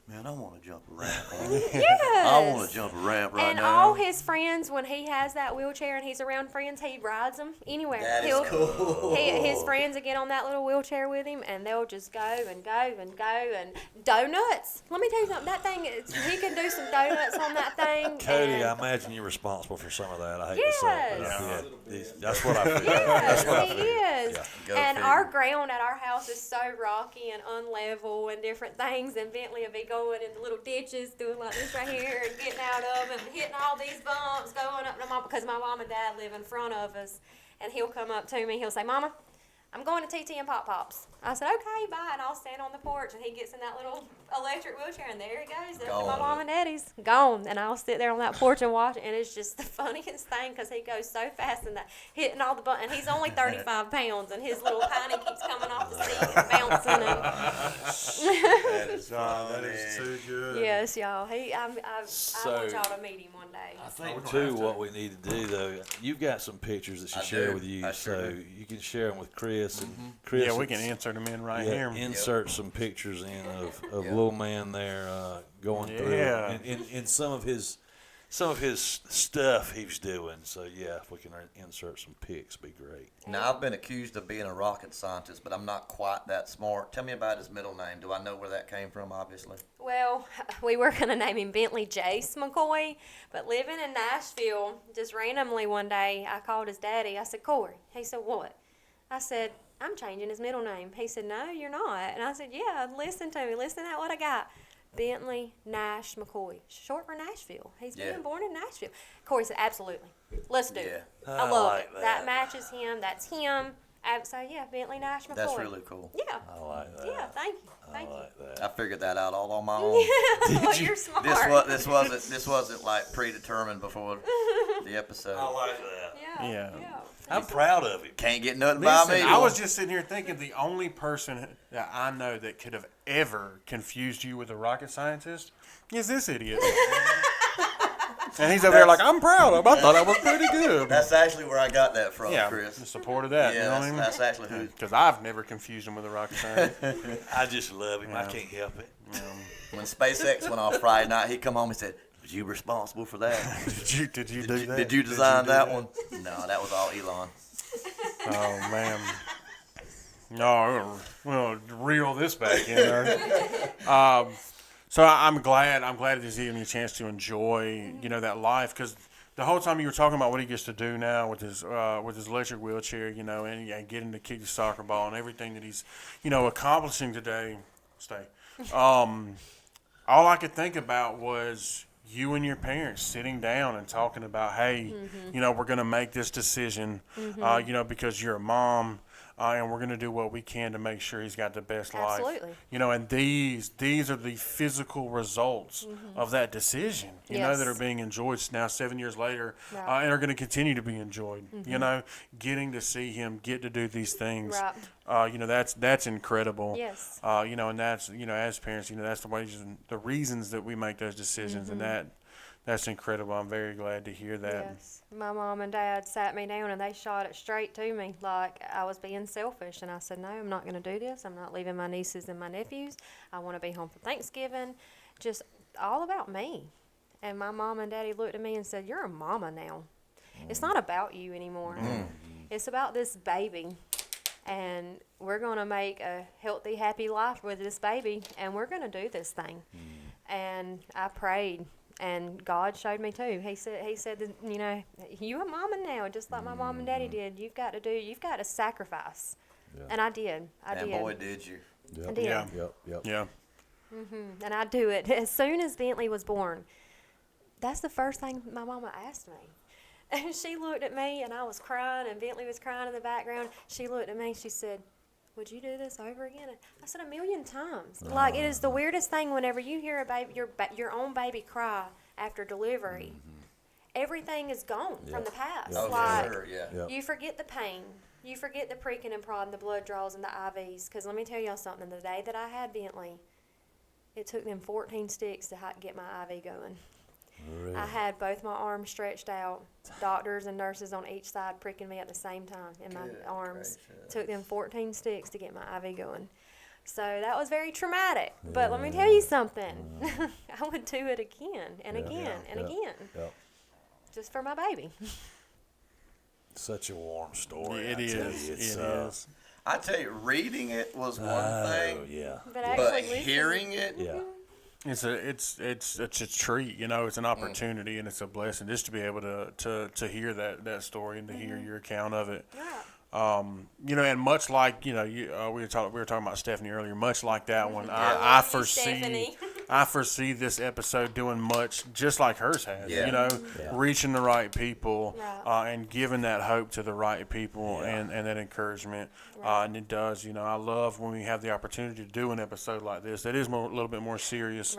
man, I want to jump a ramp. Yes. I want to jump a ramp right And now. all his friends, when he has that wheelchair and he's around friends, he rides them anywhere. That is cool. His friends will get on that little wheelchair with him, and they'll just go and go and go and donuts. Let me tell you something. That thing, he can do some donuts on that thing. Cody, and- I imagine you're responsible for some of that. I hate Yes. to say it, but that's what I feel. Yes, That's what I he feel. is. Yeah. Go And figure. our ground at our house is so rocky and unlevel and different things. And Bentley will be going in the little ditches, doing like this right here, and getting out of them, and hitting all these bumps, going up to because my mom and dad live in front of us. And he'll come up to me. He'll say, "Mama, I'm going to TT and Pop Pops." I said, "Okay, bye." And I'll stand on the porch, and he gets in that little electric wheelchair, and there he goes, up to my Gone. mom and daddy's, gone. And I'll sit there on that porch and watch it, and it's just the funniest thing because he goes so fast and that hitting all the buttons. And he's only 35 pounds, and his little piney keeps coming off the seat and bouncing. And That is That is too good. yes, y'all, I So- want y'all to meet him one day. I think too, what we need to do though, you've got some pictures that you I share do. with you, I sure so do. you can share them with Chris and Chris. Yeah, we can insert them in right here. Insert some pictures in of Yep. little man there going through Yeah. in some of his stuff he's doing. So yeah, if we can insert some pics, it'd be great. Now, I've been accused of being a rocket scientist, but I'm not quite that smart. Tell me about his middle name. Do I know where that came from, obviously? Well, we were going to name him Bentley Jace McCoy, but living in Nashville, just randomly one day, I called his daddy. I said, "Corey." He said, "What?" I said, I'm changing his middle name. He said, no, you're not. And I said, yeah, listen to me. Listen to what I got. Bentley Nash McCoy, short for Nashville. He's being born in Nashville. Corey said, absolutely. Let's do it. I love like it. that. That matches him. That's him. So, yeah, Bentley Nash McCoy. That's really cool. Yeah. I like that. Yeah, thank you. Thank I figured that out all on my own. you. Well, you're smart. This wasn't like predetermined before the episode. I like that. Yeah. I'm proud of him. Can't get nothing by Listen, me. I was just sitting here thinking the only person that I know that could have ever confused you with a rocket scientist is this idiot. And he's over there like, I'm proud of him. I thought I was pretty good. That's actually where I got that from, Yeah, Chris. the support of that. Yeah, you know what I mean? that's actually who. Because I've never confused him with a rocket scientist. I just love him. I can't help it. When SpaceX went off Friday night, he come home and said, "Was you responsible for that? Did you do that? Did you design that one?" No, that was all Elon. Oh, man. No, we'll reel this back in there. So I'm glad that he's giving me a chance to enjoy, that life, because the whole time you were talking about what he gets to do now with his electric wheelchair, and getting to kick the soccer ball and everything that he's, accomplishing today. All I could think about was you and your parents sitting down and talking about, hey, we're going to make this decision, because you're a mom. And we're going to do what we can to make sure he's got the best life. Absolutely. And these are the physical results of that decision, that are being enjoyed now 7 years later, and are going to continue to be enjoyed. Getting to see him get to do these things, that's incredible. Yes. And that's, as parents, that's the reasons that we make those decisions, and that's incredible. I'm very glad to hear that. Yes. My mom and dad sat me down and they shot it straight to me like I was being selfish. And I said, no, I'm not going to do this. I'm not leaving my nieces and my nephews. I want to be home for Thanksgiving. Just all about me. And my mom and daddy looked at me and said, you're a mama now. It's not about you anymore. It's about this baby. And we're going to make a healthy, happy life with this baby. And we're going to do this thing. And I prayed. And God showed me too. He said that, you a mama now, just like my mom and daddy did. You've got to sacrifice. Yeah. And I did. I did. And boy, did you. I did. Yeah. Yeah. And I do it. As soon as Bentley was born, that's the first thing my mama asked me. And she looked at me, and I was crying, and Bentley was crying in the background. She looked at me, and she said, would you do this over again? I said 1,000,000 times. Like, it is the weirdest thing whenever you hear a baby, your own baby cry after delivery. Everything is gone from the past. Oh, like, sure, yeah. you forget the pain. You forget the pricking and prodding, the blood draws, and the IVs. Because let me tell y'all something. The day that I had Bentley, it took them 14 sticks to get my IV going. Really? I had both my arms stretched out, doctors and nurses on each side pricking me at the same time in my arms. Gracious. Took them 14 sticks to get my IV going. So that was very traumatic. But let me tell you something. I would do it again and again and again. Yep. Just for my baby. Such a warm story. It is. I tell you, reading it was one thing. Yeah. But hearing it. Yeah. It's a treat, it's an opportunity and it's a blessing just to be able to hear that story and to hear your account of it. Yeah. And much like we were talking about Stephanie earlier. Much like that one, I foresee this episode doing much just like hers has. Yeah. Reaching the right people and giving that hope to the right people and that encouragement. And it does. I love when we have the opportunity to do an episode like this that is a little bit more serious,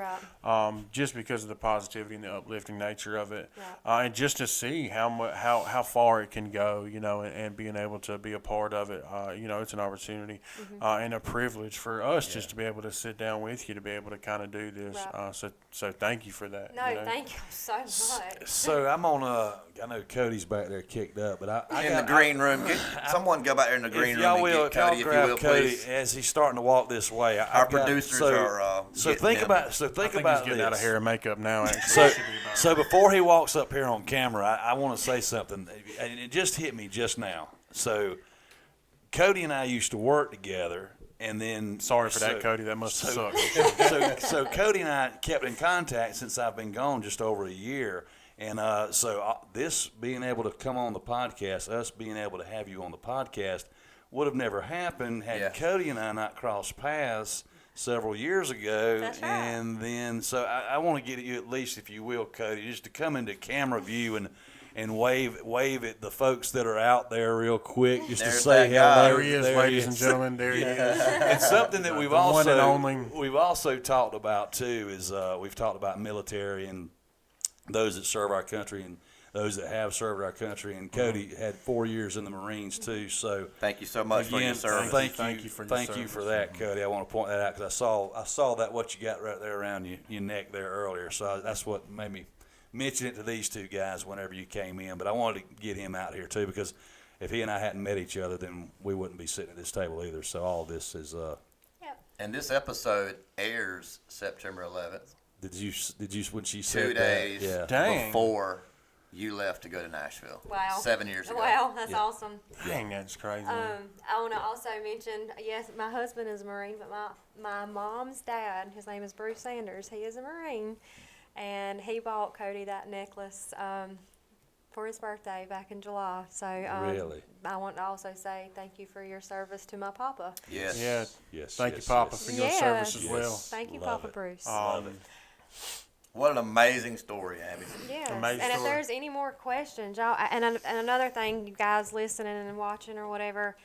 just because of the positivity and the uplifting nature of it, and just to see how far it can go. And being able to be a part of it. It's an opportunity and a privilege for us just to be able to sit down with you to be able to kind of do this. So thank you for that. No, thank you so much. So I'm on I know Cody's back there kicked up, but in the green room. Someone go back there in the green room and get Cody, if you will, Cody, please. as he's starting to walk this way. Our producers are. Think about I think he's getting this. out of hair and makeup now. Actually, so before he walks up here on camera, I want to say something, and it just hit me just now. So Cody and I used to work together, and then sorry for that, Cody. That must have sucked. So Cody and I kept in contact since I've been gone just over a year, and this being able to come on the podcast, us being able to have you on the podcast, would have never happened had Yeah. Cody and I not crossed paths several years ago. That's right. And then, so I want to get you at least, if you will, Cody, just to come into camera view and wave at the folks that are out there real quick, just There's to say that guy. hello. There he is, ladies and gentlemen. There he is. It's something that we've The one and also only. we've also talked about too. Is we've talked about military and those that serve our country and those that have served our country. And Cody had 4 years in the Marines too. So Thank you so much for your again, service. thank you for that, Cody. I want to point that out because I saw that what you got right there around your neck there earlier. So that's what made me mention it to these two guys whenever you came in. But I wanted to get him out here too because if he and I hadn't met each other, then we wouldn't be sitting at this table either. So all of this is. And this episode airs September 11th, Did you when she said 2 days that? Yeah. Dang. before you left to go to Nashville. Wow. 7 years ago. Wow, that's Yeah. awesome. Dang, that's crazy. I want to also mention, yes, my husband is a Marine, but my mom's dad, his name is Bruce Sanders, he is a Marine, and he bought Cody that necklace for his birthday back in July. So Really? I want to also say thank you for your service to my papa. Yes. Yeah. Yes. Thank yes, you, Papa, yes. for your Yes. service as Yes. well. Thank you, Love Papa it. Bruce. What an amazing story, Abby. Yes, Amazing and if story. there's any more questions, y'all, and another thing, you guys listening and watching or whatever,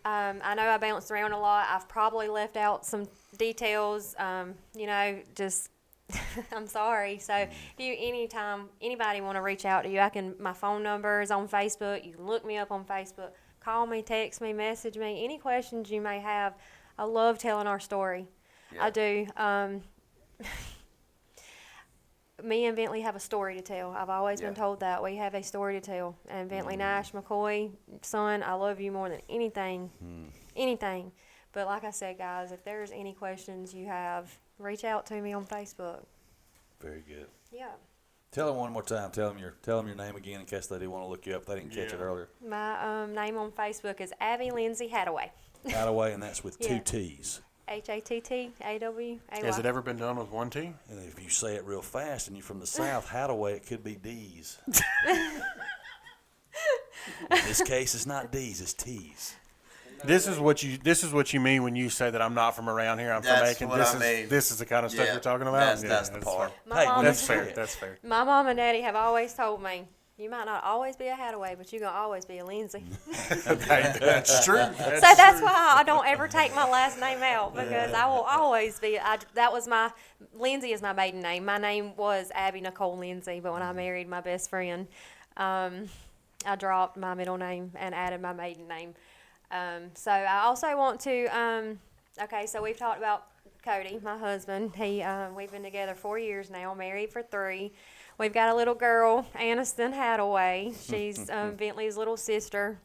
I know I bounced around a lot. I've probably left out some details. Just I'm sorry. So if you anytime anybody want to reach out to you, my phone number is on Facebook. You can look me up on Facebook. Call me, text me, message me. Any questions you may have. I love telling our story. Yeah. I do. Me and Bentley have a story to tell. I've always been Yeah. told that. We have a story to tell. And Bentley Nash, McCoy, son, I love you more than anything. Anything. But like I said, guys, if there's any questions you have, reach out to me on Facebook. Very good. Yeah. Tell them one more time. Tell them your name again in case they do want to look you up. If they didn't catch it Yeah. earlier. My name on Facebook is Abby Lindsay Hadaway. Hadaway, and that's with two Yeah. T's. HATTAWAY. Has it ever been done with one T? And if you say it real fast and you're from the South, Hadaway, it could be D's. In this case, it's not D's, it's T's. This is what you mean when you say that I'm not from around here. I'm from That's Macon. what I mean. This is the kind of stuff Yeah, you're talking about. that's the part. My mom That's and- fair. That's fair. My mom and daddy have always told me, you might not always be a Hadaway, but you're going to always be a Lindsay. That's true. So that's why I don't ever take my last name out, because I will always be. Lindsay is my maiden name. My name was Abby Nicole Lindsay, but when I married my best friend, I dropped my middle name and added my maiden name. So I also want to. Okay, so we've talked about Cody, my husband. We've been together 4 years now, married for 3. We've got a little girl, Aniston Hadaway. She's Bentley's little sister.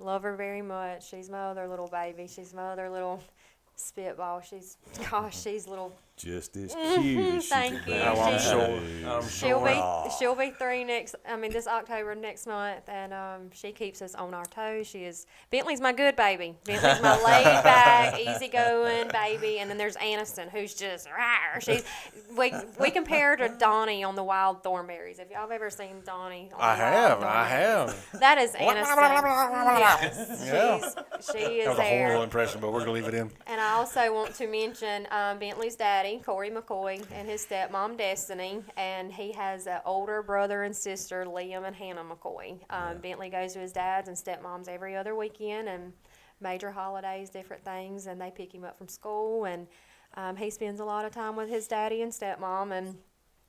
Love her very much. She's my other little baby. She's my other little spitball. She's little. Just as cute as she Thank can you. be. Oh, I'm She- sure. I'm sure. She'll be 3 this October next month, and she keeps us on our toes. Bentley's my good baby. Bentley's my laid back, easygoing baby, and then there's Aniston, who's just rawr. We compare her to Donnie on the Wild Thornberries. If y'all have ever seen Donnie, on I the Wild have. Thornberries. That is Aniston. Yes, Yeah. she is That was a there. horrible impression, but we're gonna leave it in. And I also want to mention Bentley's daddy, Corey McCoy, and his stepmom, Destiny, and he has an older brother and sister, Liam and Hannah McCoy. Bentley goes to his dad's and stepmom's every other weekend, and major holidays, different things, and they pick him up from school, and he spends a lot of time with his daddy and stepmom and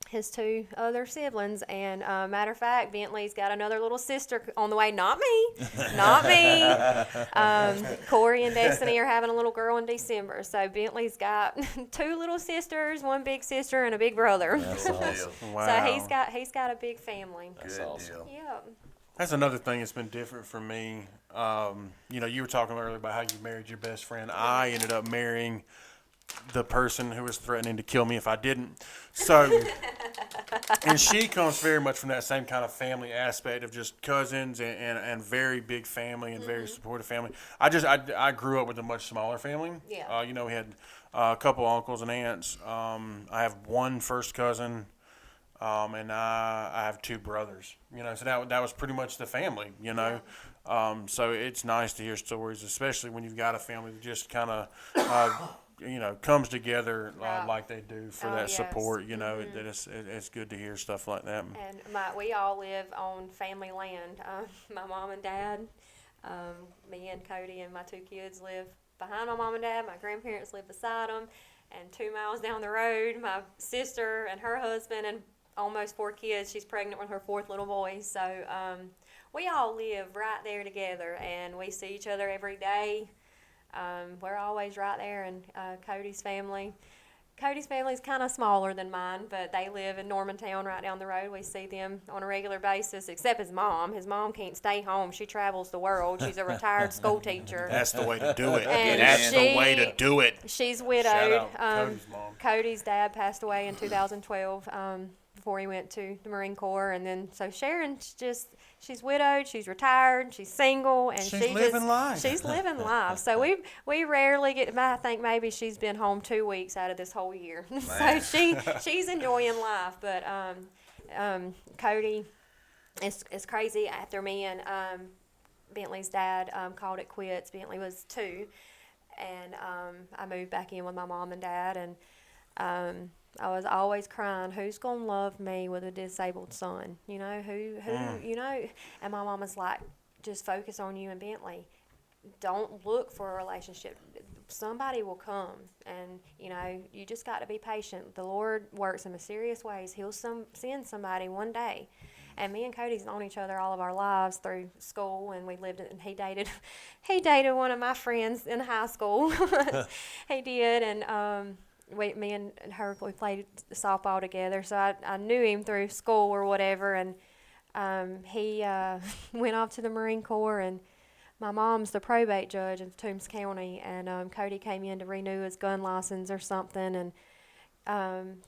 his 2 other siblings. And matter of fact, Bentley's got another little sister on the way. Not me. Not me. Corey and Destiny are having a little girl in December. So Bentley's got 2 little sisters, 1 big sister, and a big brother. That's Good awesome. deal. Wow. So he's got a big family. Good awesome. deal. Yeah. That's another thing that's been different for me. You were talking earlier about how you married your best friend. I ended up marrying the person who was threatening to kill me if I didn't. So, and she comes very much from that same kind of family aspect of just cousins and very big family and very supportive family. I grew up with a much smaller family. Yeah. We had a couple uncles and aunts. I have one first cousin. and I have 2 brothers. So that was pretty much the family. So it's nice to hear stories, especially when you've got a family that just kind of comes together like they do for that yes. support. That it's good to hear stuff like that. And we all live on family land. My mom and dad, me and Cody and my 2 kids live behind my mom and dad. My grandparents live beside them. And 2 miles down the road, my sister and her husband and almost 4 kids. She's pregnant with her 4th little boy. So we all live right there together, and we see each other every day. We're always right there. And Cody's family is kind of smaller than mine, but they live in Normantown right down the road. We see them on a regular basis, except his mom. His mom can't stay home. She travels the world. She's a retired school teacher. That's the way to do it. And That's the way to do it. She's widowed. Shout out Cody's mom. Cody's dad passed away in 2012 before he went to the Marine Corps. And then, so Sharon's she's widowed, she's retired, she's single, and she's living life. She's living life. So we rarely get. I think maybe she's been home 2 weeks out of this whole year. So she's enjoying life. But Cody, it's crazy. After me and Bentley's dad called it quits. Bentley was 2, and I moved back in with my mom and dad, and I was always crying, who's going to love me with a disabled son? Who, and my mom was like, just focus on you and Bentley. Don't look for a relationship. Somebody will come, and, you just got to be patient. The Lord works in mysterious ways. He'll send somebody one day. And me and Cody's known each other all of our lives through school, and and he dated one of my friends in high school. He did, and me and her, we played softball together, so I knew him through school or whatever, and he went off to the Marine Corps, and my mom's the probate judge in Toombs County, and Cody came in to renew his gun license or something, and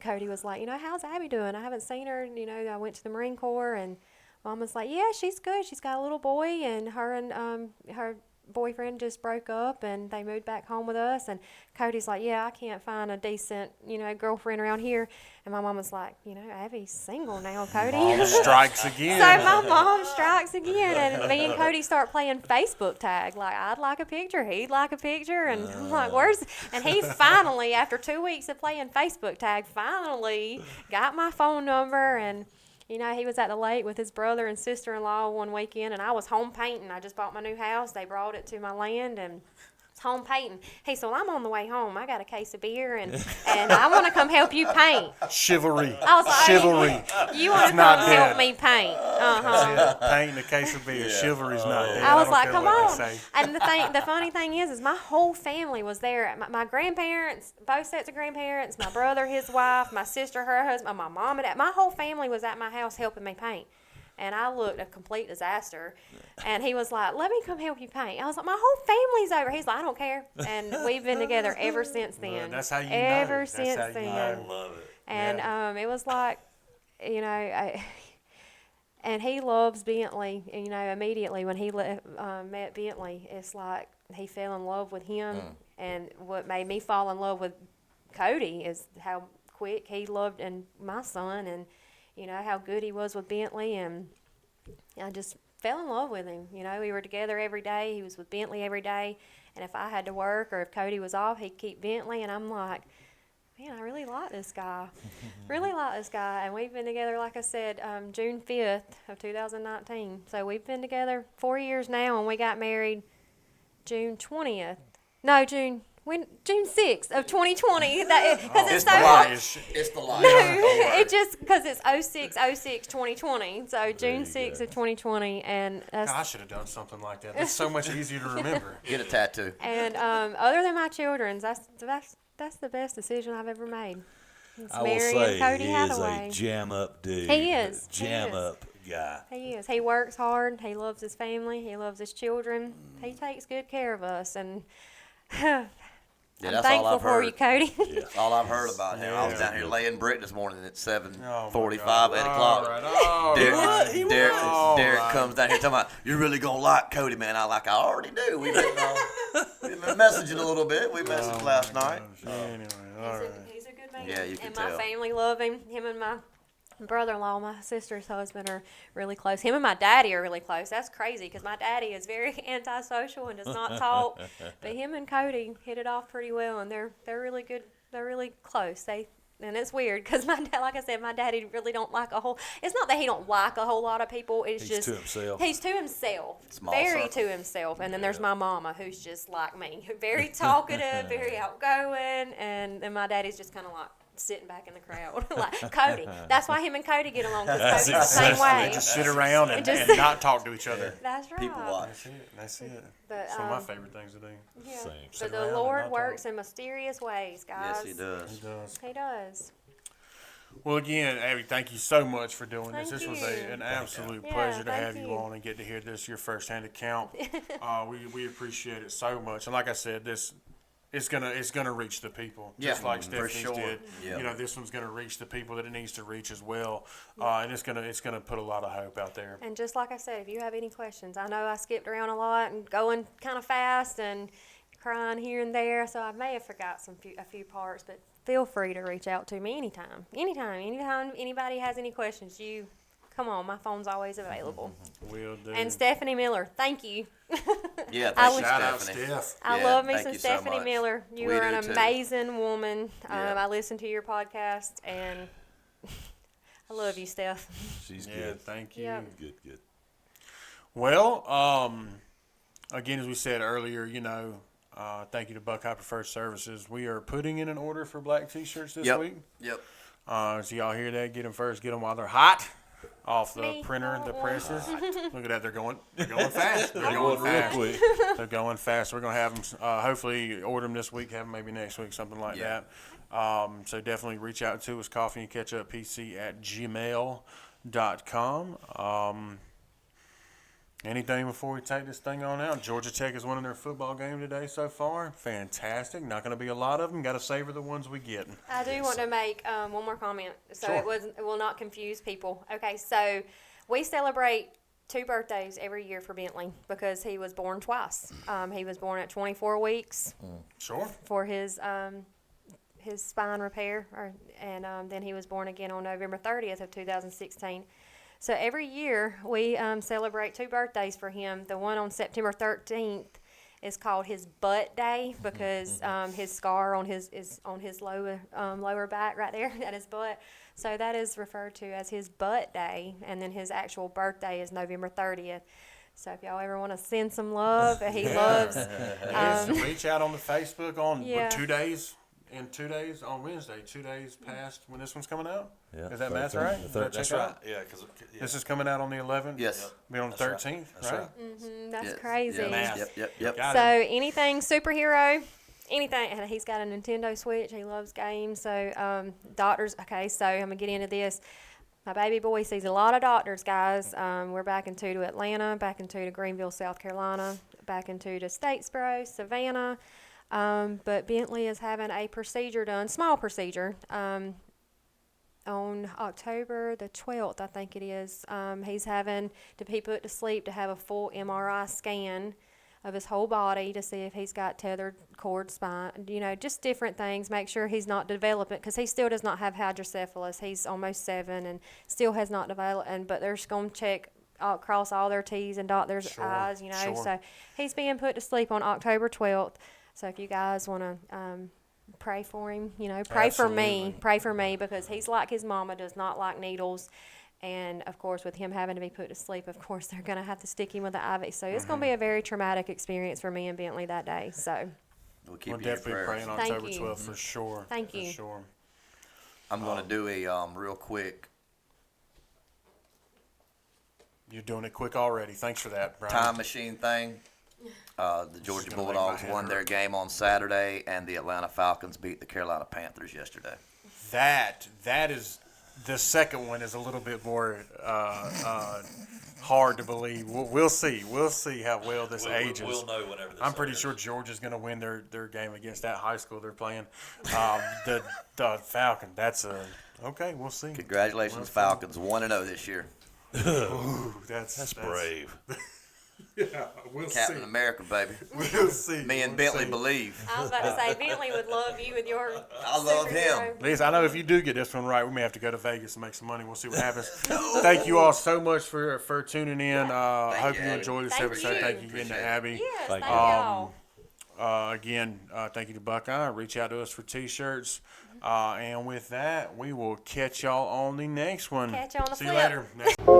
Cody was like, how's Abby doing? I haven't seen her, I went to the Marine Corps, and Mom was like, yeah, she's good. She's got a little boy, and her boyfriend just broke up, and they moved back home with us. And Cody's like, yeah, I can't find a decent girlfriend around here. And my mom was like, Abby's single now, Cody. Mom strikes again. So my mom strikes again, and me and Cody start playing Facebook tag. Like, I'd like a picture, he'd like a picture, and I'm like, where's? And he finally, after 2 weeks of playing Facebook tag, finally got my phone number. And he was at the lake with his brother and sister-in-law one weekend, and I was home painting. I just bought my new house. They brought it to my land, and it's home painting. He said, well, I'm on the way home. I got a case of beer, and I want to come help you paint. Chivalry. I was like, Chivalry. You want to come help me paint? Painting a case of beer. Yeah. Chivalry's not dead. I was like, come on. And the funny thing is my whole family was there. My grandparents, both sets of grandparents, my brother, his wife, my sister, her husband, my mom and dad. My whole family was at my house helping me paint. And I looked a complete disaster. And he was like, let me come help you paint. I was like, my whole family's over. He's like, I don't care. And we've been together ever since then. That's how you know. Ever since then. I love it. And it was like, and he loves Bentley. Immediately when he met Bentley, it's like he fell in love with him. And what made me fall in love with Cody is how quick he loved my son, and how good he was with Bentley, and I just fell in love with him. We were together every day. He was with Bentley every day, and if I had to work or if Cody was off, he'd keep Bentley, and I'm like, man, I really like this guy. Really like this guy. And we've been together, like I said, June 5th of 2019. So we've been together 4 years now, and we got married June 20th. No, June 6th of 2020. Because it's so hard. It's the lie. No, it just because it's 06/06/2020. So June 6th of 2020, and that's, I should have done something like that. It's so much easier to remember. Get a tattoo. And other than my children's, that's the best decision I've ever made. It's I will marrying say Cody he Hathaway. is a jam-up dude. He is. Jam-up guy. He is. He works hard. He loves his family. He loves his children. He takes good care of us, and I'm that's all thankful I've for heard. you, Cody. That's all I've heard about him. I was down here laying brick this morning at 7:45, 8 All o'clock. right. Derek comes down here talking about, you're really going to like Cody, man. I already do. We've been messaging a little bit. We messaged last night. Anyway, all right. He's a good man. Yeah, you can and tell. my family love him. Him and my brother-in-law, my sister's husband are really close. Him and my daddy are really close. That's crazy because my daddy is very antisocial and does not talk. But him and Cody hit it off pretty well, and they're really good. They're really close. And it's weird because my dad, like I said, my daddy really don't like a whole. It's not that he don't like a whole lot of people. It's He's just to himself. He's to himself, Small very circle. to himself. And then there's my mama, who's just like me, very talkative, very outgoing, and then my daddy's just kind of like sitting back in the crowd, like Cody. That's why him and Cody get along because Cody's the same They way. just sit around and Just- not talk to each other. That's right. People watch. That's it. But, It's one of my favorite things to do. Yeah. Same. Sit But around the and Lord not works talk. in mysterious ways, guys. Yes, he does. He does. He does. Well, again, Abby, thank you so much for doing this. Thank This was you. an absolute Yeah, pleasure to thank have you you. on and get to hear this, your firsthand account. We appreciate it so much. And like I said, this it's gonna reach the people, just Yeah, like for Stephanie's sure. did. Yeah. You know, this one's gonna reach the people that it needs to reach as well, and it's gonna put a lot of hope out there. And just like I said, if you have any questions, I know I skipped around a lot and going kind of fast and crying here and there, so I may have forgot a few parts, but feel free to reach out to me anytime anybody has any questions. Come on, my phone's always available. We'll do. And Stephanie Miller, thank you. Yeah, I thank you, was- Shout out, Stephanie. Steph. I Yeah, love me thank some you so Stephanie much. Miller. You We are an do too. amazing woman. Yeah. I listen to your podcast, and I love you, Steph. She's Yeah, good. thank you. Yep. Good. Well, again, as we said earlier, thank you to Buckeye Preferred Services. We are putting in an order for black T-shirts this week. Yep. So y'all hear that? Get them first. Get them while they're hot off the Me. printer and the Oh. presses. Look at that. They're going fast. They're going Real fast. quick. They're going fast. We're going to have them, hopefully order them this week, have them maybe next week, something like Yeah. that. So definitely reach out to us, coffeeandcatchuppc@gmail.com. Anything before we take this thing on out? Georgia Tech is winning their football game today so far. Fantastic. Not going to be a lot of them. Got to savor the ones we get. I do want to make one more comment, so Sure. it will not confuse people. Okay, so we celebrate 2 birthdays every year for Bentley because he was born twice. He was born at 24 weeks Sure. for his spine repair, and then he was born again on November 30th of 2016. So every year we celebrate 2 birthdays for him. The one on September 13th is called his butt day because his scar on his lower back right there at his butt. So that is referred to as his butt day, and then his actual birthday is November 30th. So if y'all ever want to send some love, he loves. Yes, reach out on the Facebook on Yeah. 2 days. In 2 days on Wednesday, 2 days past when this one's coming out. Yeah. Is that math 13th. right? Did I check That's that right. out? Yeah, because This is coming out on the 11th. Yes. Be on the That's right. 13th, That's right? right. That's Yes. crazy. Yes. Yep. Got So it. anything superhero, anything, and he's got a Nintendo Switch. He loves games. So doctors. Okay, so I'm gonna get into this. My baby boy sees a lot of doctors, guys. We're back into to Atlanta, back into to Greenville, South Carolina, back into to Statesboro, Savannah. But Bentley is having a procedure done, small procedure, on October the 12th, I think it is. He's having to be put to sleep to have a full MRI scan of his whole body to see if he's got tethered cord spine, just different things. Make sure he's not developing, because he still does not have hydrocephalus. He's almost 7 and still has not developed, but they're just going to check cross all their T's and dot their Sure, I's, sure. So he's being put to sleep on October 12th. So if you guys want to pray for him, pray Absolutely. pray for me, because he's like his mama, does not like needles. And of course, with him having to be put to sleep, of course, they're going to have to stick him with the IV. So it's going to be a very traumatic experience for me and Bentley that day. So We'll keep We'll you in definitely your pray on prayers. Thank October you. 12th for sure. Thank for you. Sure. I'm going to do a real quick You're doing it quick already. Thanks for that, Brian. time machine thing. The Georgia gonna make Bulldogs my head won their hurt. game on Saturday, and the Atlanta Falcons beat the Carolina Panthers yesterday. That is the second one is a little bit more hard to believe. We'll see. We'll see how well this ages. We'll know whenever this I'm pretty airs. sure Georgia's going to win their game against that high school they're playing. The Falcon. That's okay. We'll see. Congratulations, Falcons, 1-0 this year. Ooh, that's That's brave. Yeah, we'll Captain see. America, baby. We'll see. Me and We'll Bentley see. believe. I was about to say, Bentley would love you with your. I love him. superhero. Liz, I know if you do get this one right, we may have to go to Vegas and make some money. We'll see what happens. Thank you all so much for tuning in. I hope you you, Abby. enjoyed this Thank episode. you. Thank you again to Abby. Yes, Thank thank you. y'all. Again, thank you to Buckeye. Reach out to us for T-shirts. And with that, we will catch y'all on the next one. Catch you on the See you flip. later.